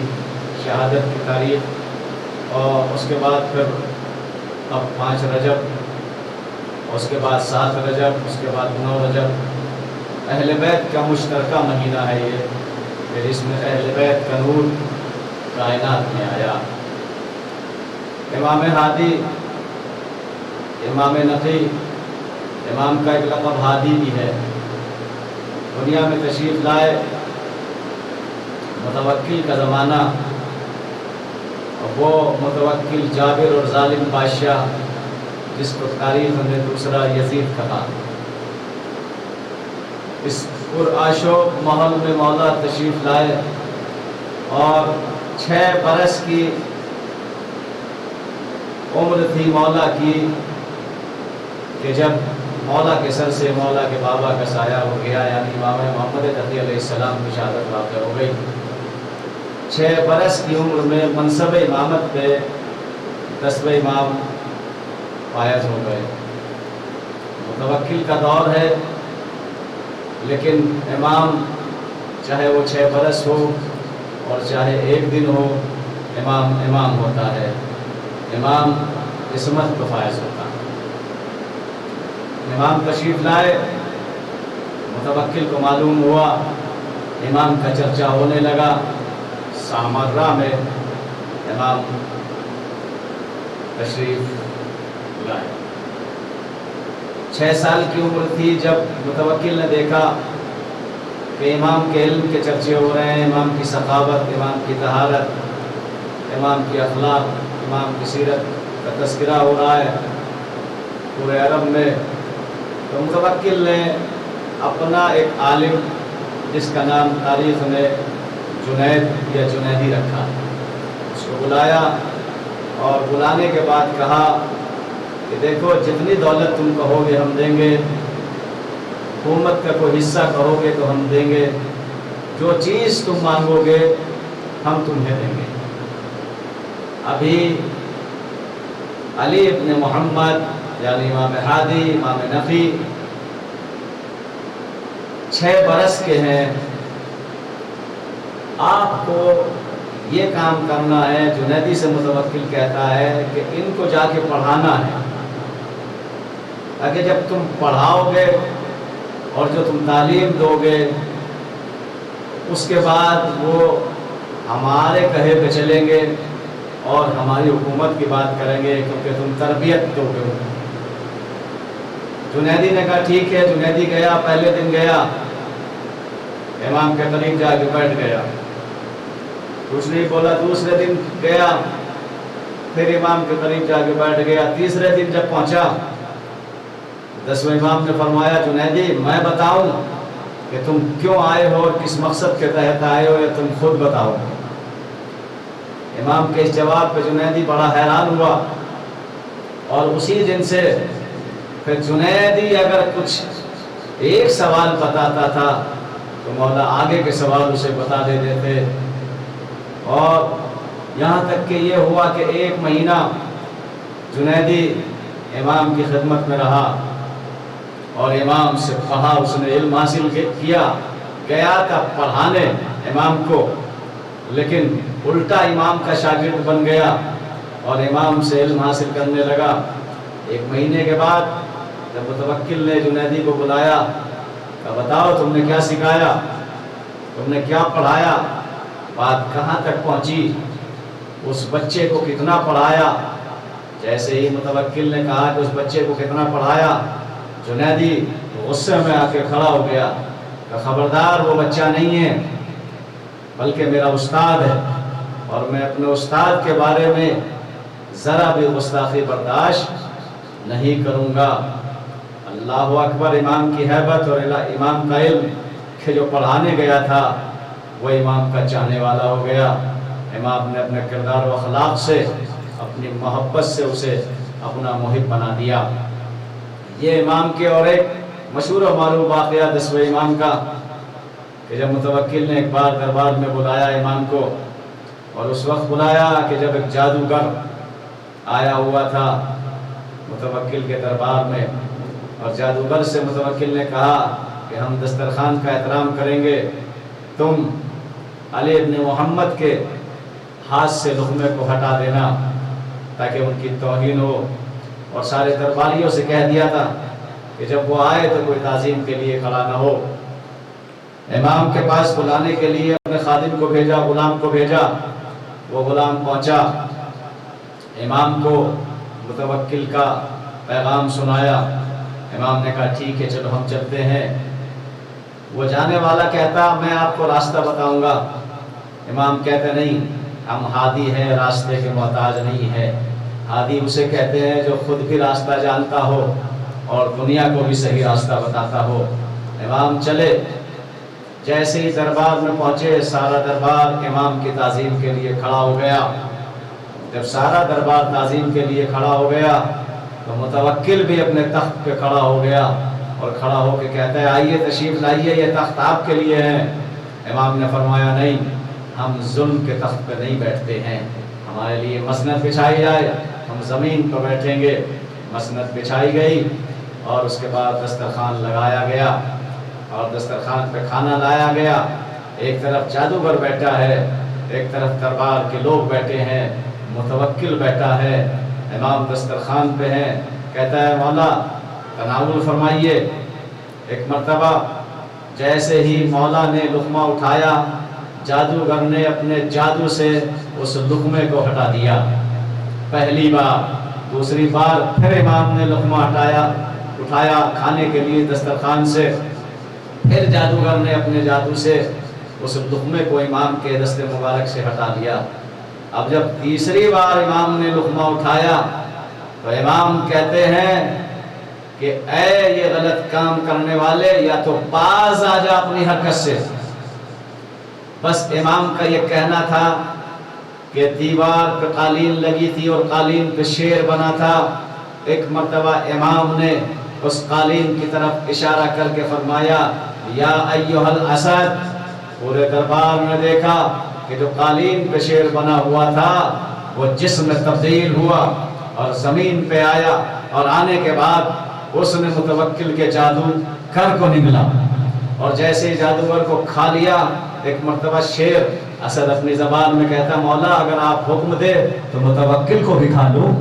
شہادت کی تاریخ، اور اس کے بعد پھر اب 5 رجب، اس کے بعد 7 رجب، اس کے بعد 9 رجب۔ اہل بیت کا مشترکہ مہینہ ہے یہ، پھر اس میں اہل بیت کا نور کائنات میں آیا۔ امام ہادی، امام نقی، امام کا ایک لقب ہادی بھی ہے، دنیا میں تشریف لائے متوکل کا زمانہ، وہ متوکل جابر اور ظالم بادشاہ جس کو تاریخ میں دوسرا یزید کہا۔ اس پرآشوب ماحول میں مولا تشریف لائے، اور 6 برس کی عمر تھی مولا کی کہ جب مولا کے سر سے مولا کے بابا کا سایہ ہو گیا، یعنی امام محمد تقی علیہ السلام کی شہادت واقع ہو گئی۔ 6 برس کی عمر میں منصب امامت پہ 10ویں امام فائز ہو گئے۔ متوکل کا دور ہے، لیکن امام چاہے وہ 6 برس ہو اور چاہے 1 دن ہو، امام امام ہوتا ہے، امام عصمت کو فائز ہوتا ہے۔ امام تشریف لائے، متوکل کو معلوم ہوا، امام کا چرچا ہونے لگا، سامرہ میں امام تشریف لائے۔ 6 سال کی عمر تھی جب متوکل نے دیکھا کہ امام کے علم کے چرچے ہو رہے ہیں، امام کی ثقافت، امام کی طہارت، امام کی اخلاق، امام کی سیرت کا تذکرہ ہو رہا ہے پورے عرب میں۔ تو متوکل نے اپنا ایک عالم جس کا نام تاریخ میں جنید یا جنیدی رکھا، اس کو بلایا اور بلانے کے بعد کہا کہ دیکھو جتنی دولت تم کہو گے ہم دیں گے، حکومت کا کوئی حصہ کہو گے تو ہم دیں گے، جو چیز تم مانگو گے ہم تمہیں دیں گے۔ ابھی علی ابن محمد یعنی امام ہادی، امام نفی 6 برس کے ہیں، آپ کو یہ کام کرنا ہے۔ جنیدی سے متوکل کہتا ہے کہ ان کو جا کے پڑھانا ہے، تاکہ جب تم پڑھاؤ گے اور جو تم تعلیم دو گے اس کے بعد وہ ہمارے کہے پہ چلیں گے اور ہماری حکومت کی بات کریں گے، کیونکہ تم تربیت دو گے۔ جنیدی نے کہا ٹھیک ہے۔ جنیدی گیا، پہلے دن گیا، امام کے قریب جا کے بیٹھ گیا، کچھ نہیں بولا۔ دوسرے دن گیا، پھر امام کے قریب جا کے بیٹھ گیا۔ تیسرے دن جب پہنچا 10ویں امام نے فرمایا جنیدی میں بتاؤں کہ تم کیوں آئے ہو اور کس مقصد کے تحت آئے ہو، یا تم خود بتاؤ؟ امام کے اس جواب پہ جنیدی بڑا حیران ہوا، اور اسی دن سے پھر جنیدی اگر کچھ ایک سوال بتاتا تھا تو مولا آگے کے سوال اسے بتا دیتے تھے۔ اور یہاں تک کہ یہ ہوا کہ 1 مہینہ جنیدی امام کی خدمت میں رہا اور امام سے پڑھا، اس نے علم حاصل کیا۔ گیا تھا پڑھانے امام کو، لیکن الٹا امام کا شاگرد بن گیا اور امام سے علم حاصل کرنے لگا۔ 1 مہینے کے بعد جب متوکل نے جنیدی کو بلایا کہ بتاؤ تم نے کیا سکھایا، تم نے کیا پڑھایا، بات کہاں تک پہنچی، اس بچے کو کتنا پڑھایا؟ جیسے ہی متوکل نے کہا کہ اس بچے کو کتنا پڑھایا، جنیدی غصے میں آ کے کھڑا ہو گیا کہ خبردار، وہ بچہ نہیں ہے بلکہ میرا استاد ہے، اور میں اپنے استاد کے بارے میں ذرا بھی گستاخی برداشت نہیں کروں گا۔ اللہ اکبر! امام کی ہیبت اور امام کا علم کہ جو پڑھانے گیا تھا وہ امام کا چاہنے والا ہو گیا۔ امام نے اپنے کردار و اخلاق سے، اپنی محبت سے اسے اپنا محب بنا دیا۔ یہ امام کے اور ایک مشہور و معروف واقعہ 10ویں امام کا کہ جب متوکل نے ایک بار دربار میں بلایا امام کو، اور اس وقت بلایا کہ جب ایک جادوگر آیا ہوا تھا متوکل کے دربار میں، اور جادوگر سے متوکل نے کہا کہ ہم دسترخوان کا احترام کریں گے، تم علی ابن محمد کے ہاتھ سے لقمے کو ہٹا دینا تاکہ ان کی توہین ہو۔ اور سارے درباریوں سے کہہ دیا تھا کہ جب وہ آئے تو کوئی تعظیم کے لیے کھڑا نہ ہو۔ امام کے پاس بلانے کے لیے اپنے خادم کو بھیجا، غلام کو بھیجا، وہ غلام پہنچا، امام کو متوکل کا پیغام سنایا۔ امام نے کہا ٹھیک ہے چلو ہم چلتے ہیں۔ وہ جانے والا کہتا میں آپ کو راستہ بتاؤں گا، امام کہتے نہیں، ہم ہادی ہیں، راستے کے محتاج نہیں ہے۔ ہادی اسے کہتے ہیں جو خود بھی راستہ جانتا ہو اور دنیا کو بھی صحیح راستہ بتاتا ہو۔ امام چلے، جیسے ہی دربار میں پہنچے سارا دربار امام کی تعظیم کے لیے کھڑا ہو گیا۔ جب سارا دربار تعظیم کے لیے کھڑا ہو گیا تو متوکل بھی اپنے تخت پہ کھڑا ہو گیا اور کھڑا ہو کے کہتا ہے آئیے تشریف لائیے، یہ تخت آپ کے لیے ہے۔ امام نے فرمایا نہیں، ہم ظلم کے تخت پہ نہیں بیٹھتے ہیں، ہمارے لیے مسند بچھائی جائے، ہم زمین پر بیٹھیں گے۔ مسند بچھائی گئی اور اس کے بعد دسترخوان لگایا گیا اور دسترخوان پہ کھانا لایا گیا۔ ایک طرف جادوگر بیٹھا ہے، ایک طرف دربار کے لوگ بیٹھے ہیں، متوکل بیٹھا ہے، امام دسترخوان پہ ہیں۔ کہتا ہے مولا تناول فرمائیے۔ ایک مرتبہ جیسے ہی مولا نے لقمہ اٹھایا، جادوگر نے اپنے جادو سے اس لقمے کو ہٹا دیا، پہلی بار۔ دوسری بار پھر امام نے لقمہ اٹھایا کھانے کے لیے دسترخوان سے، پھر جادوگر نے اپنے جادو سے اس لقمے کو امام کے دست مبارک سے ہٹا لیا۔ اب جب تیسری بار امام نے لقمہ اٹھایا تو امام کہتے ہیں کہ اے یہ غلط کام کرنے والے، یا تو باز آ جا اپنی حرکت سے۔ بس امام کا یہ کہنا تھا کہ دیوار پہ قالین لگی تھی اور قالین پہ شیر بنا تھا. ایک مرتبہ امام نے اس قالین کی طرف اشارہ کر کے فرمایا یا ایھا الاسد. پورے دربار نے دیکھا کہ جو قالین پہ شیر بنا ہوا تھا وہ جسم میں تبدیل ہوا اور زمین پہ آیا، اور آنے کے بعد اس نے متوکل کے جادوگر کو نگلا اور جیسے ہی جادوگر کو کھا لیا. ایک مرتبہ شیر اسد اپنی زبان میں کہتا مولا اگر آپ حکم دے تو متوکل کو بھی کھا لوں.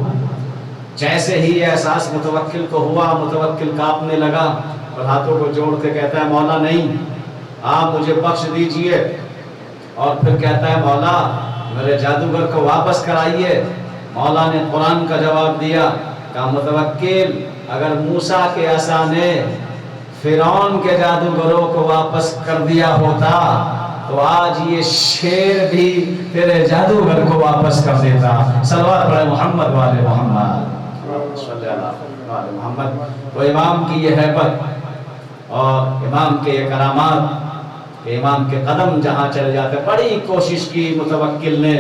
جیسے ہی یہ احساس متوکل کو ہوا، متوکل کانپنے لگا اور ہاتھوں کو جوڑ کے کہتا ہے مولا نہیں، آپ مجھے بخش دیجئے. اور پھر کہتا ہے مولا میرے جادوگر کو واپس کرائیے. مولا نے قرآن کا جواب دیا، کہا متوکل اگر موسیٰ کے عصا نے فرعون کے جادوگروں کو واپس کر دیا ہوتا تو آج یہ شیر بھی تیرے جادوگر کو واپس کر دیتا. صلوات پڑھے محمد والے محمد صلی اللہ علیہ محمد. تو امام کی یہ ہیبت اور امام کے یہ کرامات کہ امام کے قدم جہاں چلے جاتے. بڑی کوشش کی متوکل نے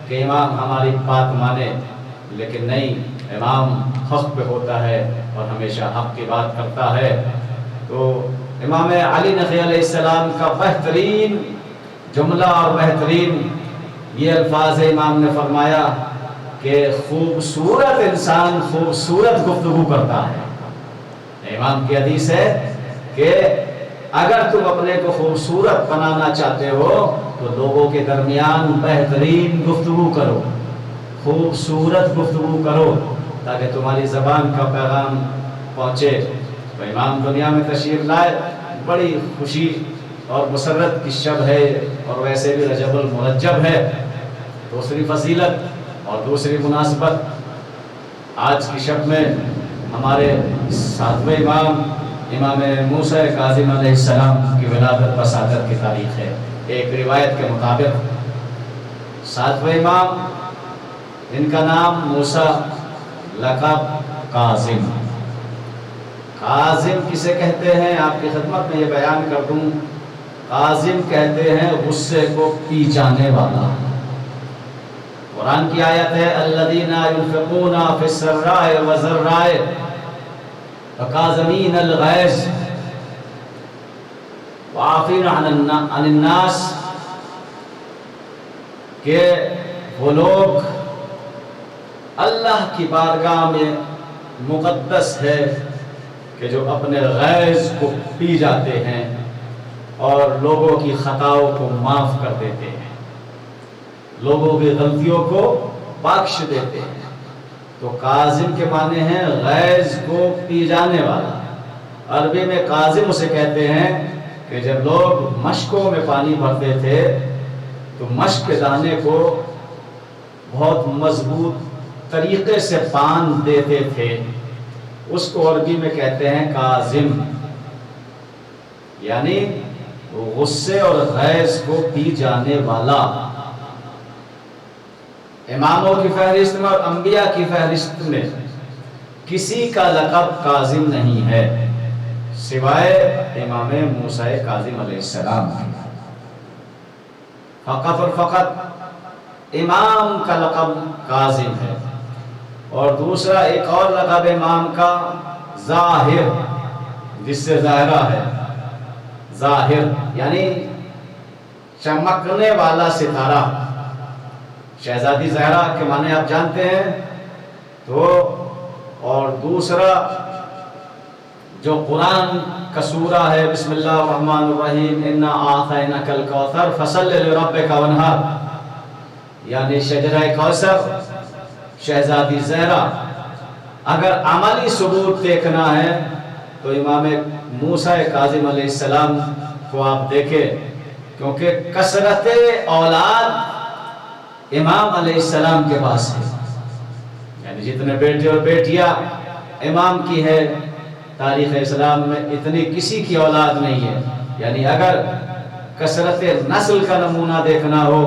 کہ امام ہماری بات مانے، لیکن نہیں، امام حق پہ ہوتا ہے اور ہمیشہ حق کی بات کرتا ہے. تو امام علی نقی علیہ السلام کا بہترین جملہ اور بہترین یہ الفاظ امام نے فرمایا کہ خوبصورت انسان خوبصورت گفتگو کرتا ہے. امام کی حدیث ہے کہ اگر تم اپنے کو خوبصورت بنانا چاہتے ہو تو لوگوں کے درمیان بہترین گفتگو کرو، خوبصورت گفتگو کرو تاکہ تمہاری زبان کا پیغام پہنچے. تو امام دنیا میں تشریف لائے، بڑی خوشی اور مسرت کی شب ہے، اور ویسے بھی رجب المرجب ہے. دوسری فضیلت اور دوسری مناسبت، آج کی شب میں ہمارے ساتویں امام امام موسیٰ کاظم علیہ السلام کی ولادت بسادت کی تاریخ ہے. ایک روایت کے مطابق ساتویں امام، ان کا نام موسیٰ، لقب کاظم. کاظم کسے کہتے ہیں آپ کی خدمت میں یہ بیان کر دوں. کاظم کہتے ہیں غصے کو پی جانے والا. قرآن کی آیت ہے الذین ينفقون فی السراء والضراء وکاظمین الغیظ وعافین عن الناس. کہ وہ لوگ اللہ کی بارگاہ میں مقدس ہے کہ جو اپنے غیظ کو پی جاتے ہیں اور لوگوں کی خطاؤں کو معاف کر دیتے ہیں، لوگوں کی غلطیوں کو بخش دیتے ہیں. تو کاظم کے معنی ہیں غیظ کو پی جانے والا. عربی میں کاظم اسے کہتے ہیں کہ جب لوگ مشکوں میں پانی بھرتے تھے تو مشک کے دانے کو بہت مضبوط طریقے سے باندھ دیتے تھے، اس کو عربی میں کہتے ہیں کاظم. یعنی غصے اور غیظ کو پی جانے والا. اماموں کی فہرست میں اور انبیاء کی فہرست میں کسی کا لقب کاظم نہیں ہے سوائے امام موسیٰ کاظم علیہ السلام. فقط اور فقط امام کا لقب کاظم ہے. اور دوسرا ایک اور لقب امام کا ظاہر، جس سے ظاہرہ ہے. ظاہر یعنی چمکنے والا ستارہ. شہزادی زہرا کے معنی آپ جانتے ہیں. تو اور دوسرا جو قرآن کا سورہ ہے بسم اللہ الرحمن الرحیم انا اعطیناک الکوثر فصل لربک وانحر، یعنی شجرہ کوثر، شہزادی زہرا. اگر عملی ثبوت دیکھنا ہے تو امام موسیٰ کاظم علیہ السلام کو آپ دیکھیں، کیونکہ کثرت اولاد امام علیہ السلام کے پاس ہے. یعنی جتنے بیٹے اور بیٹیاں امام کی ہے، تاریخ اسلام میں اتنی کسی کی اولاد نہیں ہے. یعنی اگر کثرت نسل کا نمونہ دیکھنا ہو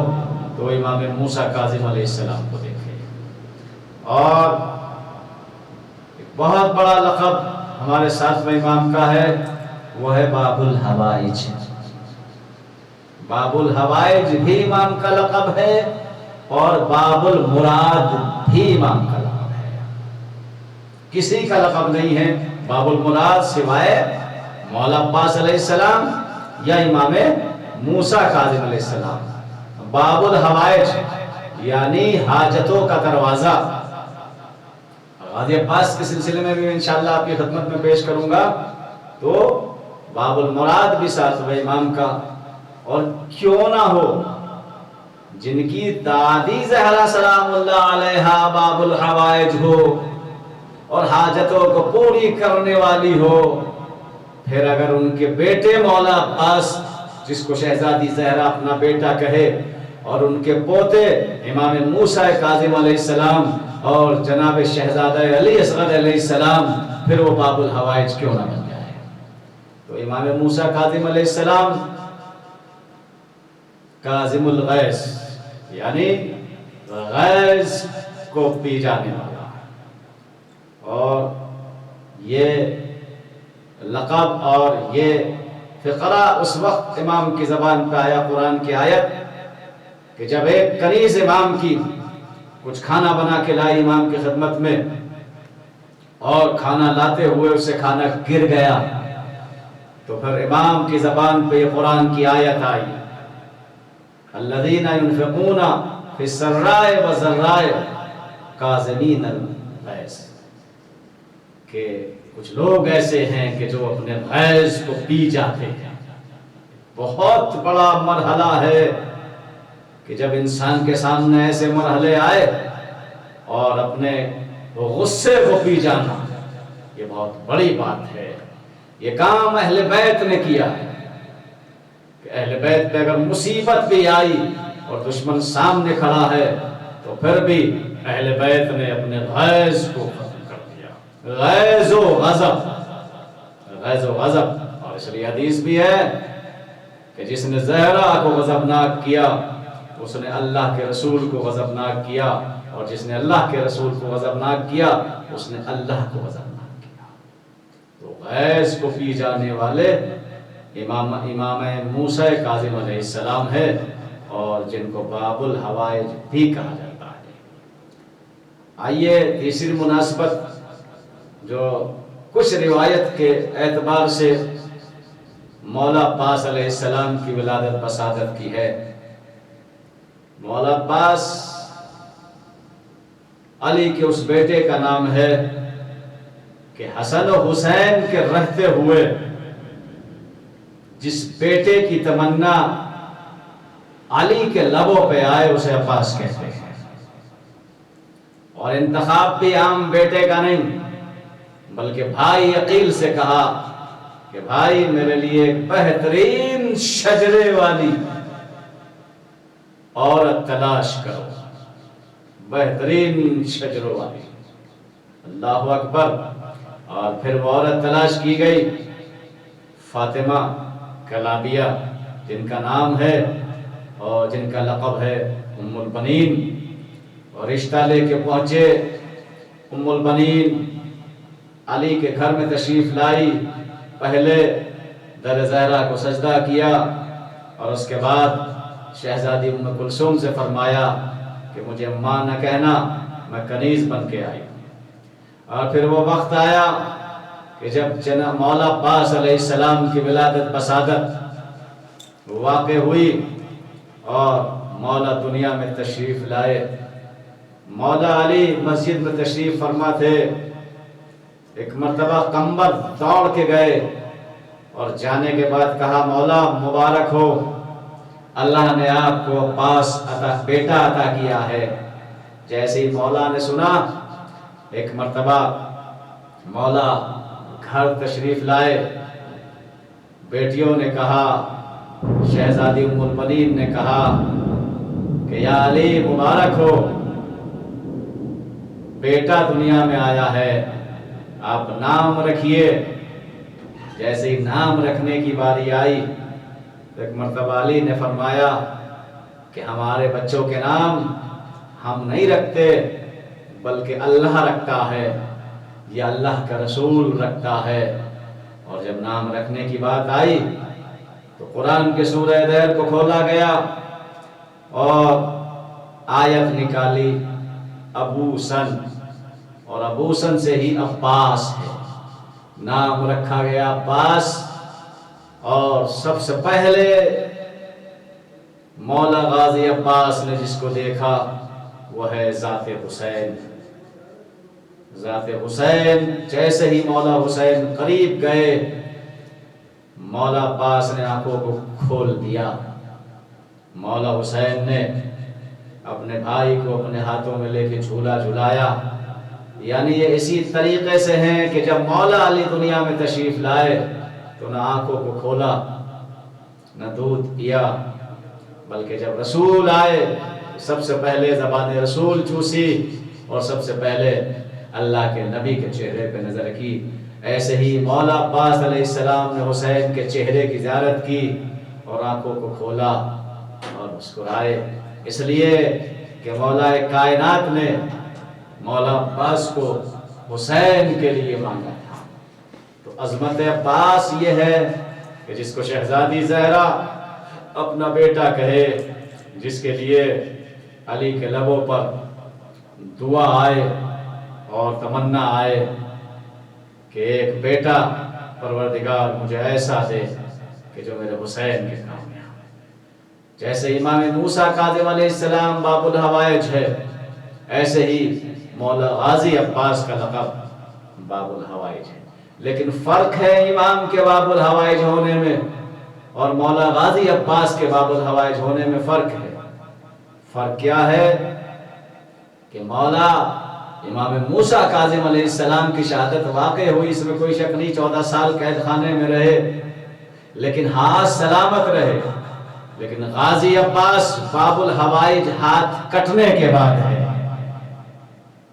تو امام موسیٰ کاظم علیہ السلام کو دیکھیں. اور ایک بہت بڑا لقب ہمارے ساتویں امام کا ہے، وہ ہے باب الحوائج. باب الحوائج بھی امام کا لقب ہے اور باب المراد بھی امام کا لقب ہے، کسی کا لقب نہیں ہے باب المراد سوائے مولا عباس علیہ السلام یا امام موسیٰ کاظم علیہ السلام۔ باب الحوائج یعنی حاجتوں کا دروازہ، غازی عباس کے سلسلے میں بھی انشاءاللہ آپ کی خدمت میں پیش کروں گا، تو باب المراد بھی ساتویں امام کا، اور کیوں نہ ہو جن کی دادی زہرا سلام اللہ علیہا باب الحوائج ہو اور حاجتوں کو پوری کرنے والی ہو، پھر اگر ان کے بیٹے مولا عباس جس کو شہزادی زہرا اپنا بیٹا کہے، اور ان کے پوتے امام موسیٰ کاظم علیہ السلام اور جناب شہزادہ علی اصغر علیہ السلام، پھر وہ باب الحوائج کیوں نہ بن جائے؟ تو امام موسیٰ کاظم علیہ السلام کاظم الغیظ یعنی غیظ کو پی جانے والا، اور یہ لقب اور یہ فقرہ اس وقت امام کی زبان پہ آیا قرآن کی آیت کہ جب ایک کنیز امام کی کچھ کھانا بنا کے لائی امام کی خدمت میں، اور کھانا لاتے ہوئے اسے کھانا گر گیا، تو پھر امام کی زبان پہ یہ قرآن کی آیت آئی، الذین ينفقون فی السراء والضراء کاظمین الغیظ، کہ کچھ لوگ ایسے ہیں کہ جو اپنے غیظ کو پی جاتے ہیں۔ بہت بڑا مرحلہ ہے کہ جب انسان کے سامنے ایسے مرحلے آئے اور اپنے غصے کو پی جانا، یہ بہت بڑی بات ہے۔ یہ کام اہل بیت نے کیا ہے کہ اہل بیت پہ اگر مصیبت بھی آئی اور دشمن سامنے کھڑا ہے تو پھر بھی اہل بیت نے اپنے غیظ کو ختم کر دیا۔ غیظ و غضب، غیظ و غضب، اور اس لیے حدیث بھی ہے کہ جس نے زہرا کو غضبناک کیا اس نے اللہ کے رسول کو غضبناک کیا، اور جس نے اللہ کے رسول کو غضبناک کیا اس نے اللہ کو غضبناک کیا۔ تو غیظ کو پی جانے والے امام موسیٰ کاظم علیہ السلام ہے، اور جن کو باب الحوائج بھی کہا جاتا ہے۔ آئیے تیسری مناسبت جو کچھ روایت کے اعتبار سے مولا عباس علیہ السلام کی ولادت بسادت کی ہے۔ مولا عباس علی کے اس بیٹے کا نام ہے کہ حسن و حسین کے رہتے ہوئے جس بیٹے کی تمنا علی کے لبوں پہ آئے اسے عباس کہتے ہیں، اور انتخاب بھی عام بیٹے کا نہیں بلکہ بھائی عقیل سے کہا کہ بھائی میرے لیے بہترین شجرے والی عورت تلاش کرو، بہترین شجروں والی، اللہ اکبر۔ اور پھر وہ عورت تلاش کی گئی، فاطمہ کلابیہ جن کا نام ہے اور جن کا لقب ہے ام البنین، اور رشتہ لے کے پہنچے۔ ام البنین علی کے گھر میں تشریف لائی، پہلے در زہرا کو سجدہ کیا، اور اس کے بعد شہزادی ام کلثوم سے فرمایا کہ مجھے ماں نہ کہنا، میں کنیز بن کے آئی۔ اور پھر وہ وقت آیا کہ جب جناب مولا عباس علیہ السلام کی ولادت بسادت واقع ہوئی اور مولا دنیا میں تشریف لائے۔ مولا علی مسجد میں تشریف فرما تھے، ایک مرتبہ قمبر دوڑ کے گئے اور جانے کے بعد کہا مولا مبارک ہو، اللہ نے آپ کو عباس بیٹا عطا کیا ہے۔ جیسے ہی مولا نے سنا، ایک مرتبہ مولا گھر تشریف لائے، بیٹیوں نے کہا، شہزادی ام البنین نے کہا کہ یا علی مبارک ہو، بیٹا دنیا میں آیا ہے، آپ نام رکھیے۔ جیسے ہی نام رکھنے کی باری آئی، ایک مرتبہ علی نے فرمایا کہ ہمارے بچوں کے نام ہم نہیں رکھتے بلکہ اللہ رکھتا ہے، یا اللہ کا رسول رکھتا ہے۔ اور جب نام رکھنے کی بات آئی تو قرآن کے سورہ دیر کو کھولا گیا اور آیت نکالی ابو سن، اور ابو سن سے ہی عباس ہے، نام رکھا گیا عباس۔ اور سب سے پہلے مولا غازی عباس نے جس کو دیکھا وہ ہے ذات حسین۔ ذات حسین جیسے ہی مولا حسین قریب گئے، مولا عباس نے آنکھوں کو کھول دیا۔ مولا حسین نے اپنے بھائی کو اپنے ہاتھوں میں لے کے جھولا جھلایا۔ یعنی یہ اسی طریقے سے ہیں کہ جب مولا علی دنیا میں تشریف لائے تو نہ آنکھوں کو کھولا نہ دودھ پیا، بلکہ جب رسول آئے سب سے پہلے زبان رسول چوسی اور سب سے پہلے اللہ کے نبی کے چہرے پہ نظر کی۔ ایسے ہی مولا عباس علیہ السلام نے حسین کے چہرے کی زیارت کی اور آنکھوں کو کھولا اور مسکرائے، اس لیے کہ مولا کائنات نے مولا عباس کو حسین کے لیے مانگا تھا۔ تو عظمت عباس یہ ہے کہ جس کو شہزادی زہرا اپنا بیٹا کہے، جس کے لیے علی کے لبوں پر دعا آئے اور تمنا آئے کہ ایک بیٹا پروردگار مجھے ایسا دے کہ جو میرے حسین کے کام میں آئے۔ جیسے امام موسیٰ کاظم علیہ السلام باب الحوائج ہے، ایسے ہی مولا غازی عباس کا لقب باب الحوائج ہے۔ لیکن فرق ہے امام کے باب الحوائج ہونے میں اور مولا غازی عباس کے باب الحوائج ہونے میں فرق ہے۔ فرق کیا ہے کہ مولا امام موسیٰ کاظم علیہ السلام کی شہادت واقع ہوئی، اس میں کوئی شک نہیں، 14 سال قید خانے میں رہے لیکن ہاتھ سلامت رہے۔ لیکن غازی عباس باب الحوائج ہاتھ کٹنے کے بعد ہے۔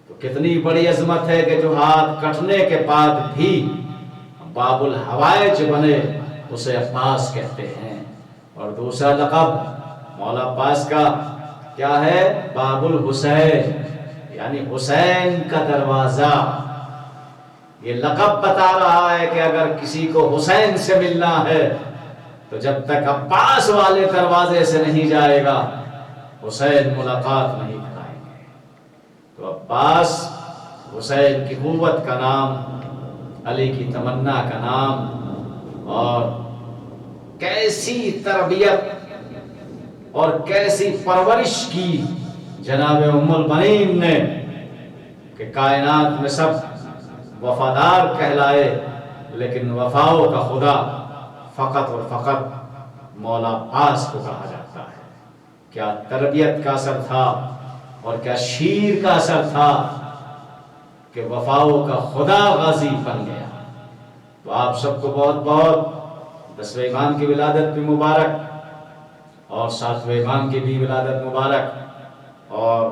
تو کتنی بڑی عظمت ہے کہ جو ہاتھ کٹنے کے بعد بھی باب الحوائج بنے، اسے عباس کہتے ہیں۔ اور دوسرا لقب مولا عباس کا کیا ہے؟ باب الحسین، یعنی حسین کا دروازہ۔ یہ لقب بتا رہا ہے کہ اگر کسی کو حسین سے ملنا ہے تو جب تک عباس والے دروازے سے نہیں جائے گا حسین ملاقات نہیں کرائیں گے۔ تو عباس حسین کی قوت کا نام، علی کی تمنا کا نام، اور کیسی تربیت اور کیسی پرورش کی جناب ام البنین نے کہ کائنات میں سب وفادار کہلائے، لیکن وفاؤں کا خدا فقط اور فقط مولا عباس کو کہا جاتا ہے۔ کیا تربیت کا اثر تھا اور کیا شیر کا اثر تھا کہ وفاؤں کا خدا غازی بن گیا۔ تو آپ سب کو بہت بہت 10ویں امام کی ولادت بھی مبارک اور 7ویں امام کی بھی ولادت مبارک، اور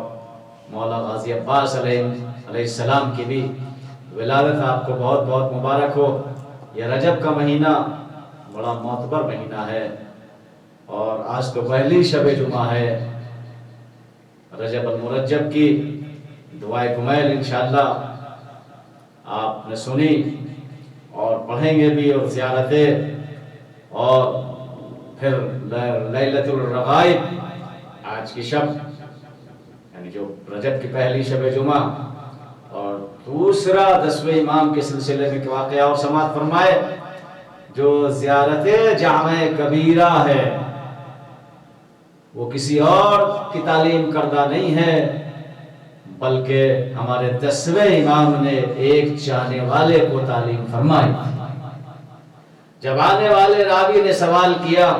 مولا غازی عباس علیہ السلام کی بھی ولادت آپ کو بہت بہت مبارک ہو۔ یہ رجب کا مہینہ بڑا معتبر مہینہ ہے، اور آج تو پہلی شب جمعہ ہے رجب المرجب کی۔ دعائے کمیل انشاءاللہ آپ نے سنی اور پڑھیں گے بھی، اور زیارتیں، اور پھر لیلۃ الرغائب آج کی شب، یعنی جو رجب کی پہلی شب جمعہ، اور دوسرا 10ویں امام کے سلسلے میں واقعہ اور سماعت فرمائے۔ جو زیارت جامع کبیرہ ہے وہ کسی اور کی تعلیم کردہ نہیں ہے، بلکہ ہمارے 10ویں امام نے ایک جانے والے کو تعلیم فرمائی۔ جب آنے والے راوی نے سوال کیا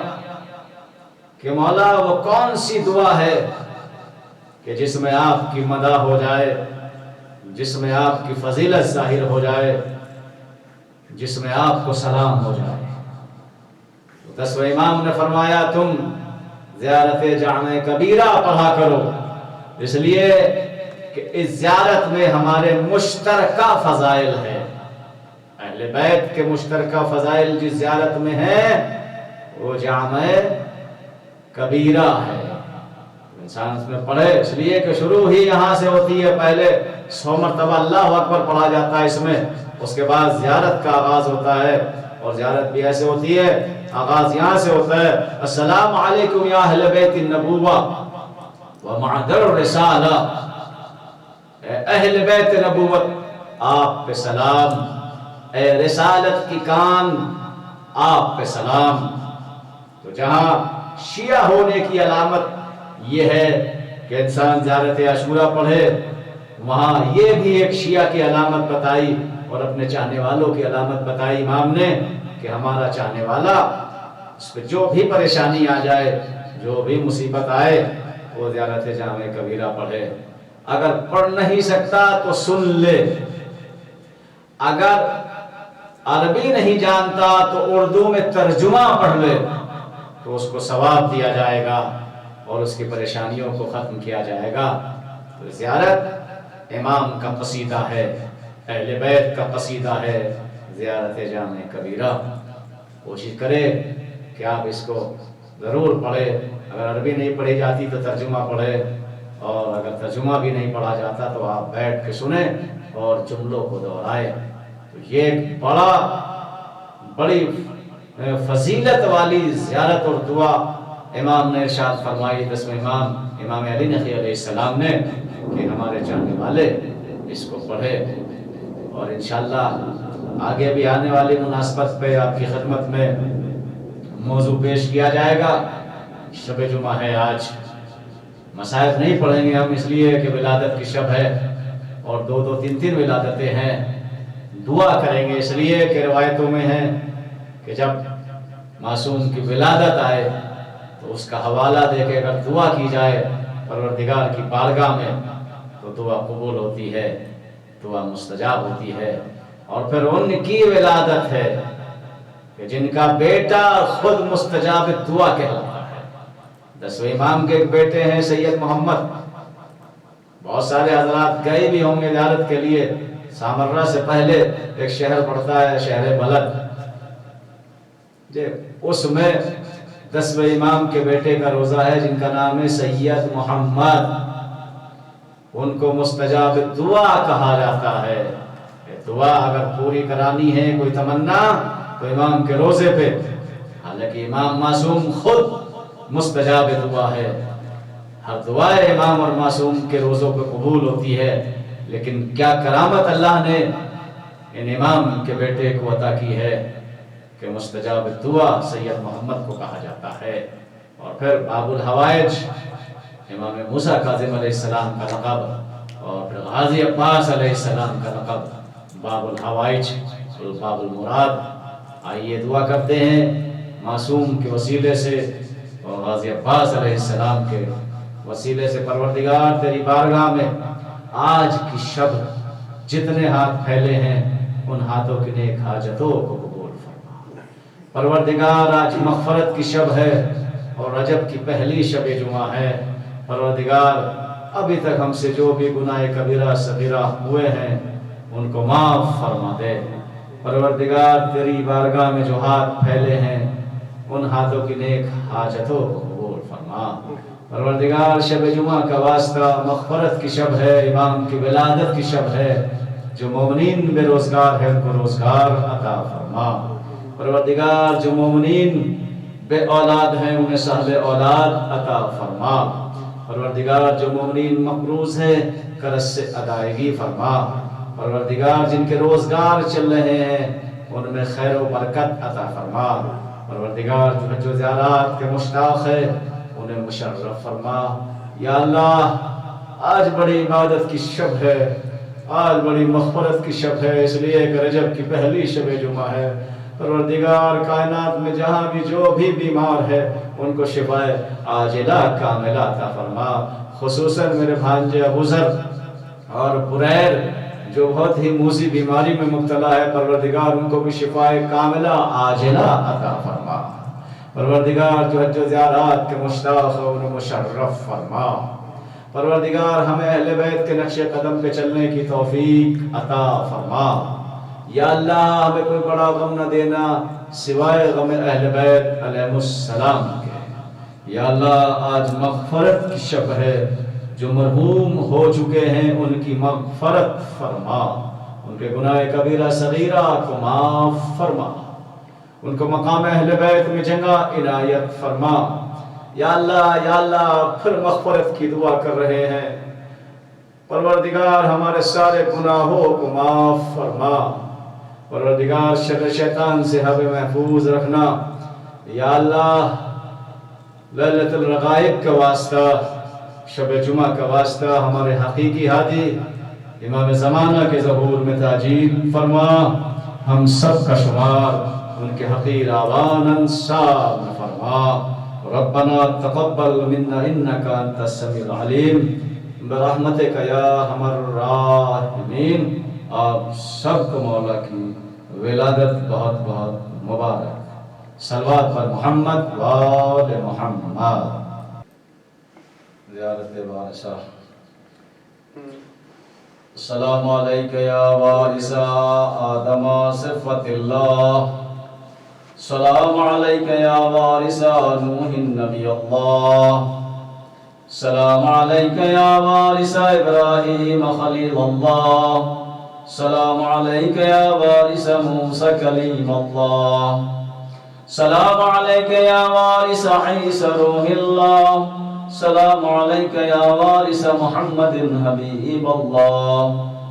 کہ مولا وہ کون سی دعا ہے کہ جس میں آپ کی مدح ہو جائے، جس میں آپ کی فضیلت ظاہر ہو جائے، جس میں آپ کو سلام ہو جائے؟ تو 10ویں امام نے فرمایا تم زیارت جامع کبیرہ پڑھا کرو، اس لیے کہ اس زیارت میں ہمارے مشترکہ فضائل ہیں۔ اہل بیت کے مشترکہ فضائل جس زیارت میں ہیں وہ جامع کبیرہ ہے، انسان اس میں پڑھے، اس لیے کہ شروع ہی یہاں سے ہوتی ہے۔ پہلے 100 مرتبہ اللہ اکبر پڑھا جاتا ہے اس میں، اس کے بعد زیارت کا آغاز ہوتا ہے، اور زیارت بھی ایسے ہوتی ہے، آغاز یہاں سے ہوتا ہے، السلام علیکم یا اہل بیت النبوہ، ومعدر الرسالہ، اے اہل بیت نبوت آپ پہ سلام، اے رسالت کی کان آپ پہ سلام۔ تو جہاں شیعہ ہونے کی علامت یہ ہے کہ انسان زیارت عاشورہ پڑھے، وہاں یہ بھی ایک شیعہ کی علامت بتائی اور اپنے چاہنے والوں کی علامت بتائی امام نے کہ ہمارا چاہنے والا اس پہ جو بھی پریشانی آ جائے، جو بھی مصیبت آئے، وہ زیارت جامع کبیرہ پڑھے۔ اگر پڑھ نہیں سکتا تو سن لے، اگر عربی نہیں جانتا تو اردو میں ترجمہ پڑھ لے، تو اس کو ثواب دیا جائے گا اور اس کی پریشانیوں کو ختم کیا جائے گا۔ تو زیارت امام کا قصیدہ ہے، اہل بیت کا قصیدہ ہے، زیارت جامع کبیرہ۔ کوشش کرے کہ آپ اس کو ضرور پڑھے، اگر عربی نہیں پڑھی جاتی تو ترجمہ پڑھے، اور اگر ترجمہ بھی نہیں پڑھا جاتا تو آپ بیٹھ کے سنیں اور جملوں کو دہرائے۔ تو یہ ایک بڑی فضیلت والی زیارت اور دعا امام نے ارشاد فرمائی، 10ویں امام علی نقی علیہ السلام نے، کہ ہمارے چاہنے والے اس کو پڑھے۔ اور انشاءاللہ آگے بھی آنے والی مناسبت پہ آپ کی خدمت میں موضوع پیش کیا جائے گا۔ شب جمعہ ہے آج، مصائب نہیں پڑھیں گے ہم، اس لیے کہ ولادت کی شب ہے اور 2 3 ولادتیں ہیں۔ دعا کریں گے اس لیے کہ روایتوں میں ہے کہ جب معصوم کی ولادت آئے تو اس کا حوالہ دے کے اگر دعا کی جائے پروردگار کی بارگاہ میں تو دعا قبول ہوتی ہے، دعا مستجاب ہوتی ہے۔ اور پھر ان کی ولادت ہے کہ جن کا بیٹا خود مستجاب دعا کہلاتا ہے۔ 10ویں امام کے ایک بیٹے ہیں سید محمد، بہت سارے حضرات گئے بھی ہوں گے زیارت کے لیے۔ سامرہ سے پہلے ایک شہر پڑتا ہے، شہر بلد، اس میں 10ویں امام کے بیٹے کا روزہ ہے جن کا نام ہے سید محمد۔ ان کو مستجاب دعا کہا جاتا ہے۔ دعا اگر پوری کرانی ہے کوئی تمنا تو امام کے روزے پہ، حالانکہ امام معصوم خود مستجاب دعا ہے، ہر دعائے امام اور معصوم کے روزوں پہ قبول ہوتی ہے۔ لیکن کیا کرامت اللہ نے ان امام کے بیٹے کو عطا کی ہے کہ مستجاب دعا سید محمد کو کہا جاتا ہے۔ اور پھر باب الحوائج امام موسیٰ کاظم علیہ السلام کا لقب، اور پھر غازی عباس علیہ السلام کا لقب باب الحوائج، باب المراد۔ آئیے دعا کرتے ہیں معصوم کے وسیلے سے اور غازی عباس علیہ السلام کے وسیلے سے، پروردگار تیری بارگاہ میں آج کی شب جتنے ہاتھ پھیلے ہیں ان ہاتھوں کی نیک حاجتوں کو قبول فرما۔ پروردگار آج مغفرت کی شب ہے اور رجب کی پہلی شب جمعہ ہے۔ پروردگار ابھی تک ہم سے جو بھی گناہ کبیرہ صغیرہ ہوئے ہیں ان کو معاف فرما دے۔ پروردگار تیری بارگاہ میں جو ہاتھ پھیلے ہیں ان ہاتھوں کی نیک حاجتوں کو قبول فرما۔ پروردگار شب جمعہ کا واسطہ مغفرت کی شب ہے، امام کی ولادت کی شب ہے، جو مومنین بے روزگار ہے ان کو روزگار عطا فرما۔ پروردگار جو مومنین بے اولاد ہیں انہیں صاحب اولاد عطا فرما۔ پروردگار جو مومنین مقروض ہیں قرض سے ادائیگی فرما۔ پروردگار جن کے روزگار چل رہے ہیں ان میں خیر و برکت عطا فرما۔ پروردگار جو حج و زیارات کے مشتاق ہے انہیں مشرف فرما۔ یا اللہ آج بڑی عبادت کی شب ہے، آج بڑی مغفرت کی شب ہے، اس لیے کہ رجب کی پہلی شب جمعہ ہے۔ پروردگار کائنات میں جہاں بھی جو بھی بیمار ہے ان کو شفائے عاجلہ کاملہ عطا فرما۔ خصوصاً میرے بھانجے ابو ذر اور بریر جو بہت ہی موذی بیماری میں مبتلا ہے، پروردگار ان کو بھی شفائے کاملہ عاجلہ عطا فرما۔ پروردگار جو حج و زیارات کے مشتاق ہے انہیں مشرف فرما۔ پروردگار ہمیں اہل بیت کے نقش قدم پہ چلنے کی توفیق عطا فرما۔ یا اللہ ہمیں کوئی بڑا غم نہ دینا سوائے غم اہل بیت علیہ السلام کے۔ یا اللہ آج مغفرت کی شب ہے، جو مرحوم ہو چکے ہیں ان کی مغفرت فرما، ان کے گناہ کبیرہ صغیرہ کو معاف فرما، ان کو مقام اہل بیت میں جگہ عنایت فرما۔ یا اللہ پھر مغفرت کی دعا کر رہے ہیں۔ پروردگار ہمارے سارے گناہوں کو معاف فرما، پروردگار شر شیطان سے ہمیں محفوظ رکھنا۔ یا اللہ لیلۃ الرغائب کا واسطہ، شب جمعہ کا واسطہ ہمارے حقیقی ہادی امام زمانہ کے ظہور میں تاجیل فرما، ہم سب کا شمار ان کے حقیر آوان انصار میں فرما۔ ربنا تقبل منا انك انت السميع العليم برحمتك یا ارحم الراحمین۔ آپ سب کو مولا کی ولادت بہت بہت مبارک۔ صلوات پر محمد و آل محمد۔ زیارت وارثہ۔ السلام علیک یا وارث آدم صفت اللہ، السلام علیک یا وارث نوح نبی اللہ، السلام علیک یا وارث ابراہیم خلیل اللہ، السلام علیک یا وارث موسیٰ کلیم اللہ، السلام علیک یا وارث عیسی روح اللہ، السلام علیک یا وارث محمد حبیب اللہ،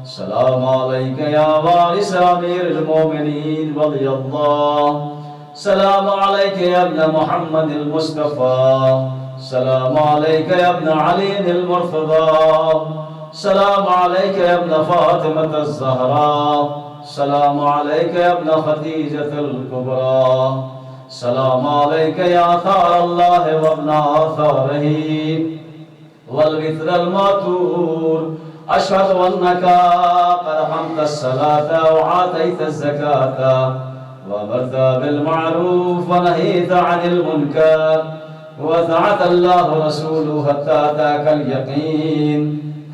السلام علیک یا وارث امیر المومنین ولی اللہ، السلام علیک یا ابن محمد المصطفى، السلام علیک یا ابن علی المرتضى، السلام علیک یا ابن فاطمة الزہراء، السلام علیک یا ابن خدیجة الکبریٰ، السلام علیک یا آثار اللہ وابن آثارہ والوتر الماتور، اشہد انک قد اقمت الصلاة وآتیت الزکاة وامرت بالمعروف ونهيت عن المنكر ووعدك الله رسوله حتى أتاك اليقين،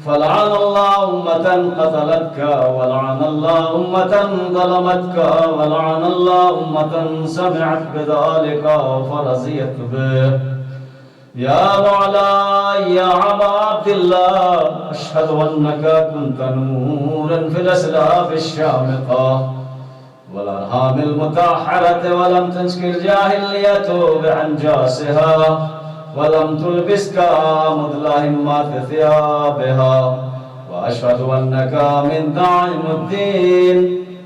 فلعن الله أمة قتلتك ولعن الله أمة ظلمتك ولعن الله أمة سمعت بذلك فرضيت به، يا مولاي يا أبا عبد الله أشهد أنك كنت نورا في الأسلاف الشامقة والأرحام المطهرة ولم تنسك الجاهلية بأنجاسها ولم تلبسك مظلمات ثيابها، وأشهد أنك من داعم الدين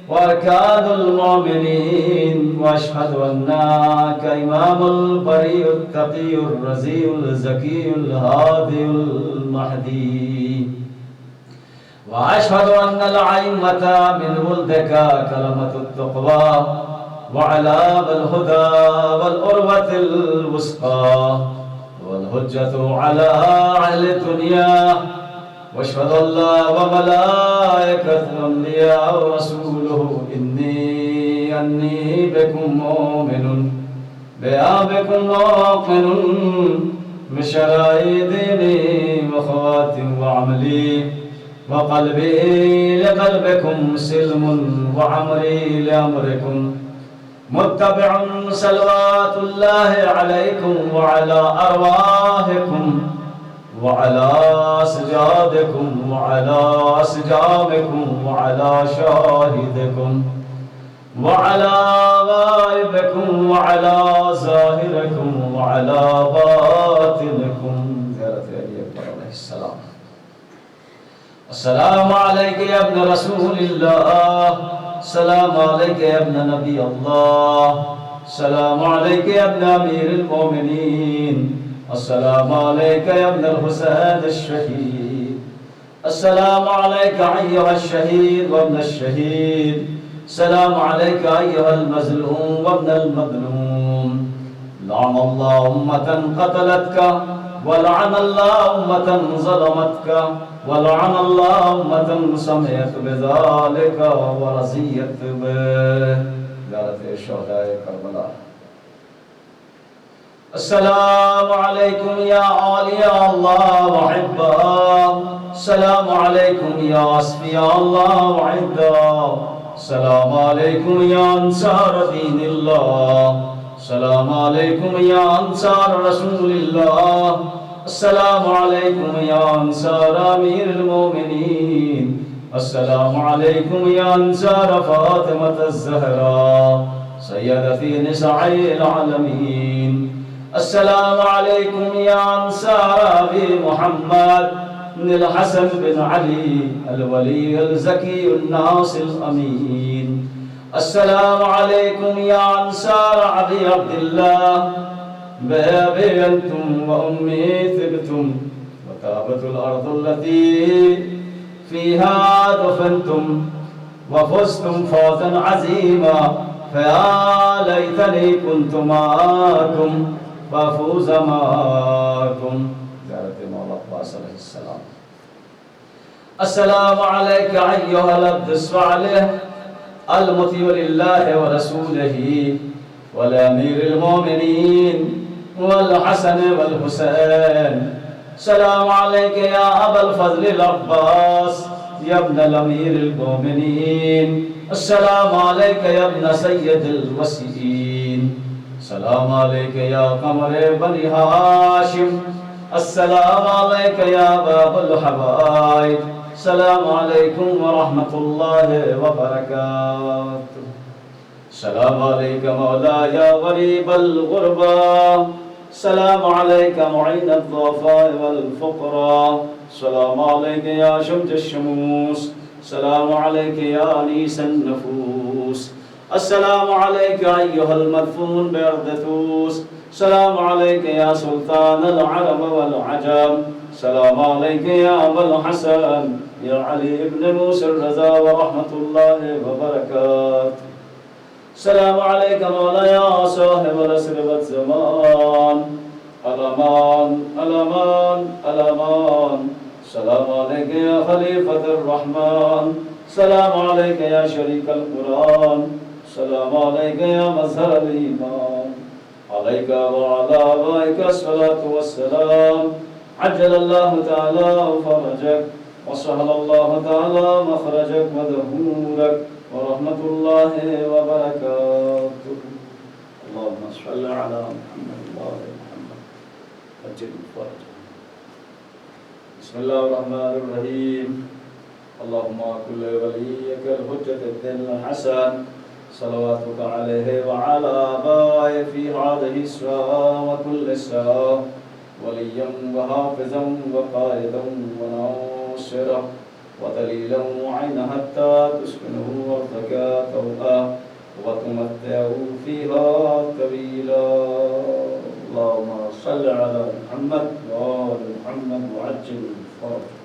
وأركان المؤمنين، وأشهد أنك إمام البريء التقي الرزي الزكي الهادي المهدي، وأشهد أن الأئمة من ولدك كلمة التقوى وعلام الهدى والأروة الوثقى والحجة على أهل الدنيا، وأشهد الله وملائكته والأنبياء ورسوله إني بكم مؤمن بكم موقن بشرائع ديني وخواتم وعملي، وقلبي لقلبكم سلم وعمري لأمركم، متبع صلوات الله عليكم وعلى أرواحكم وعلى سجادكم وعلى أسجامكم وعلى شاهدكم وعلى غائبكم وعلى ظاهركم وعلى باطنكم۔ زيارة علي أكبر عليه السلام۔ السلام عليك يا ابن رسول الله، السلام عليك يا ابن نبي الله، السلام عليك يا ابن أمير المؤمنين، السلام عليك يا ابن الحسين الشهيد، السلام عليك أيها الشهيد وابن الشهيد، السلام عليك أيها المظلوم وابن المظلوم، لعن الله أمة قتلتك ولعن الله أمة ظلمتك ولعن الله أمة سمعت بذلك ورضيت به۔ زیارت شہداء کربلا۔ السلام علیکم یا اولیاء اللہ وحباء، السلام علیکم یا اصفیاء اللہ وعداء، السلام علیکم یا انصار دین اللہ، السلام علیکم یا انصار رسول اللہ، السلام علیکم یا انصار امیر المومنین، السلام علیکم یا انصار فاطمة الزہراء سیدتی نساء العالمین، السلام عليكم يا أنصار أبي محمد الحسن بن علي الولي الزكي الناصر الأمين. السلام عليكم يا أنصار أبي عبد الله بأبي أنتم وأمي ثبتم وتابت الأرض التي فيها دفنتم وفزتم فوزا عظيما فيا ليتني كنت معكم فافوز معكم. زيارة مولا عباس عليه السلام. السلام عليك أيها العبد الصالح المطيع لله ورسوله والأمير المؤمنين والحسن والحسين. السلام عليك يا أبا الفضل العباس يا ابن الأمير المؤمنين. السلام عليك يا ابن سيد الوسيين. السلام عليك يا قمر بني هاشم. السلام عليك يا باب الحبائب. السلام عليكم ورحمة الله وبركاته. السلام عليك مولاي غريب الغرباء. السلام عليك معين الضعفاء والفقراء. السلام عليك يا شمس الشموس. السلام عليك يا أنيس النفوس. السلام عليك أيها المدفون بأرض توس. السلام عليك يا سلطان العرب والعجم. السلام عليك يا أبا الحسن يا علي بن موسى الرضا ورحمة الله وبركاته. السلام عليك مولاي صاحب العصر والزمان. الأمان الأمان الأمان. السلام عليك يا خليفة الرحمن. السلام عليك يا شريك القرآن. السلام عليك يا مظهر الإيمان. عليك وعلى آبائك الصلاة والسلام. عجل الله تعالى فرجك وسهل الله تعالى مخرجك ودهورك ورحمة الله وبركاته. اللهم صل على محمد وآل محمد عجل فرجك. بسم الله الرحمن الرحيم. اللهم كل وليك الحجة الدين الحسن صلواتك عليه وعلى آبائه في هذه الساعة وكل ساعة وليا وحافظا وقائدا وناصرا ودليلا وعينا حتى تسكنه أرضك طوعا وتمتعه فيها طويلا. اللهم صل على محمد وآل محمد وعجل فرجه.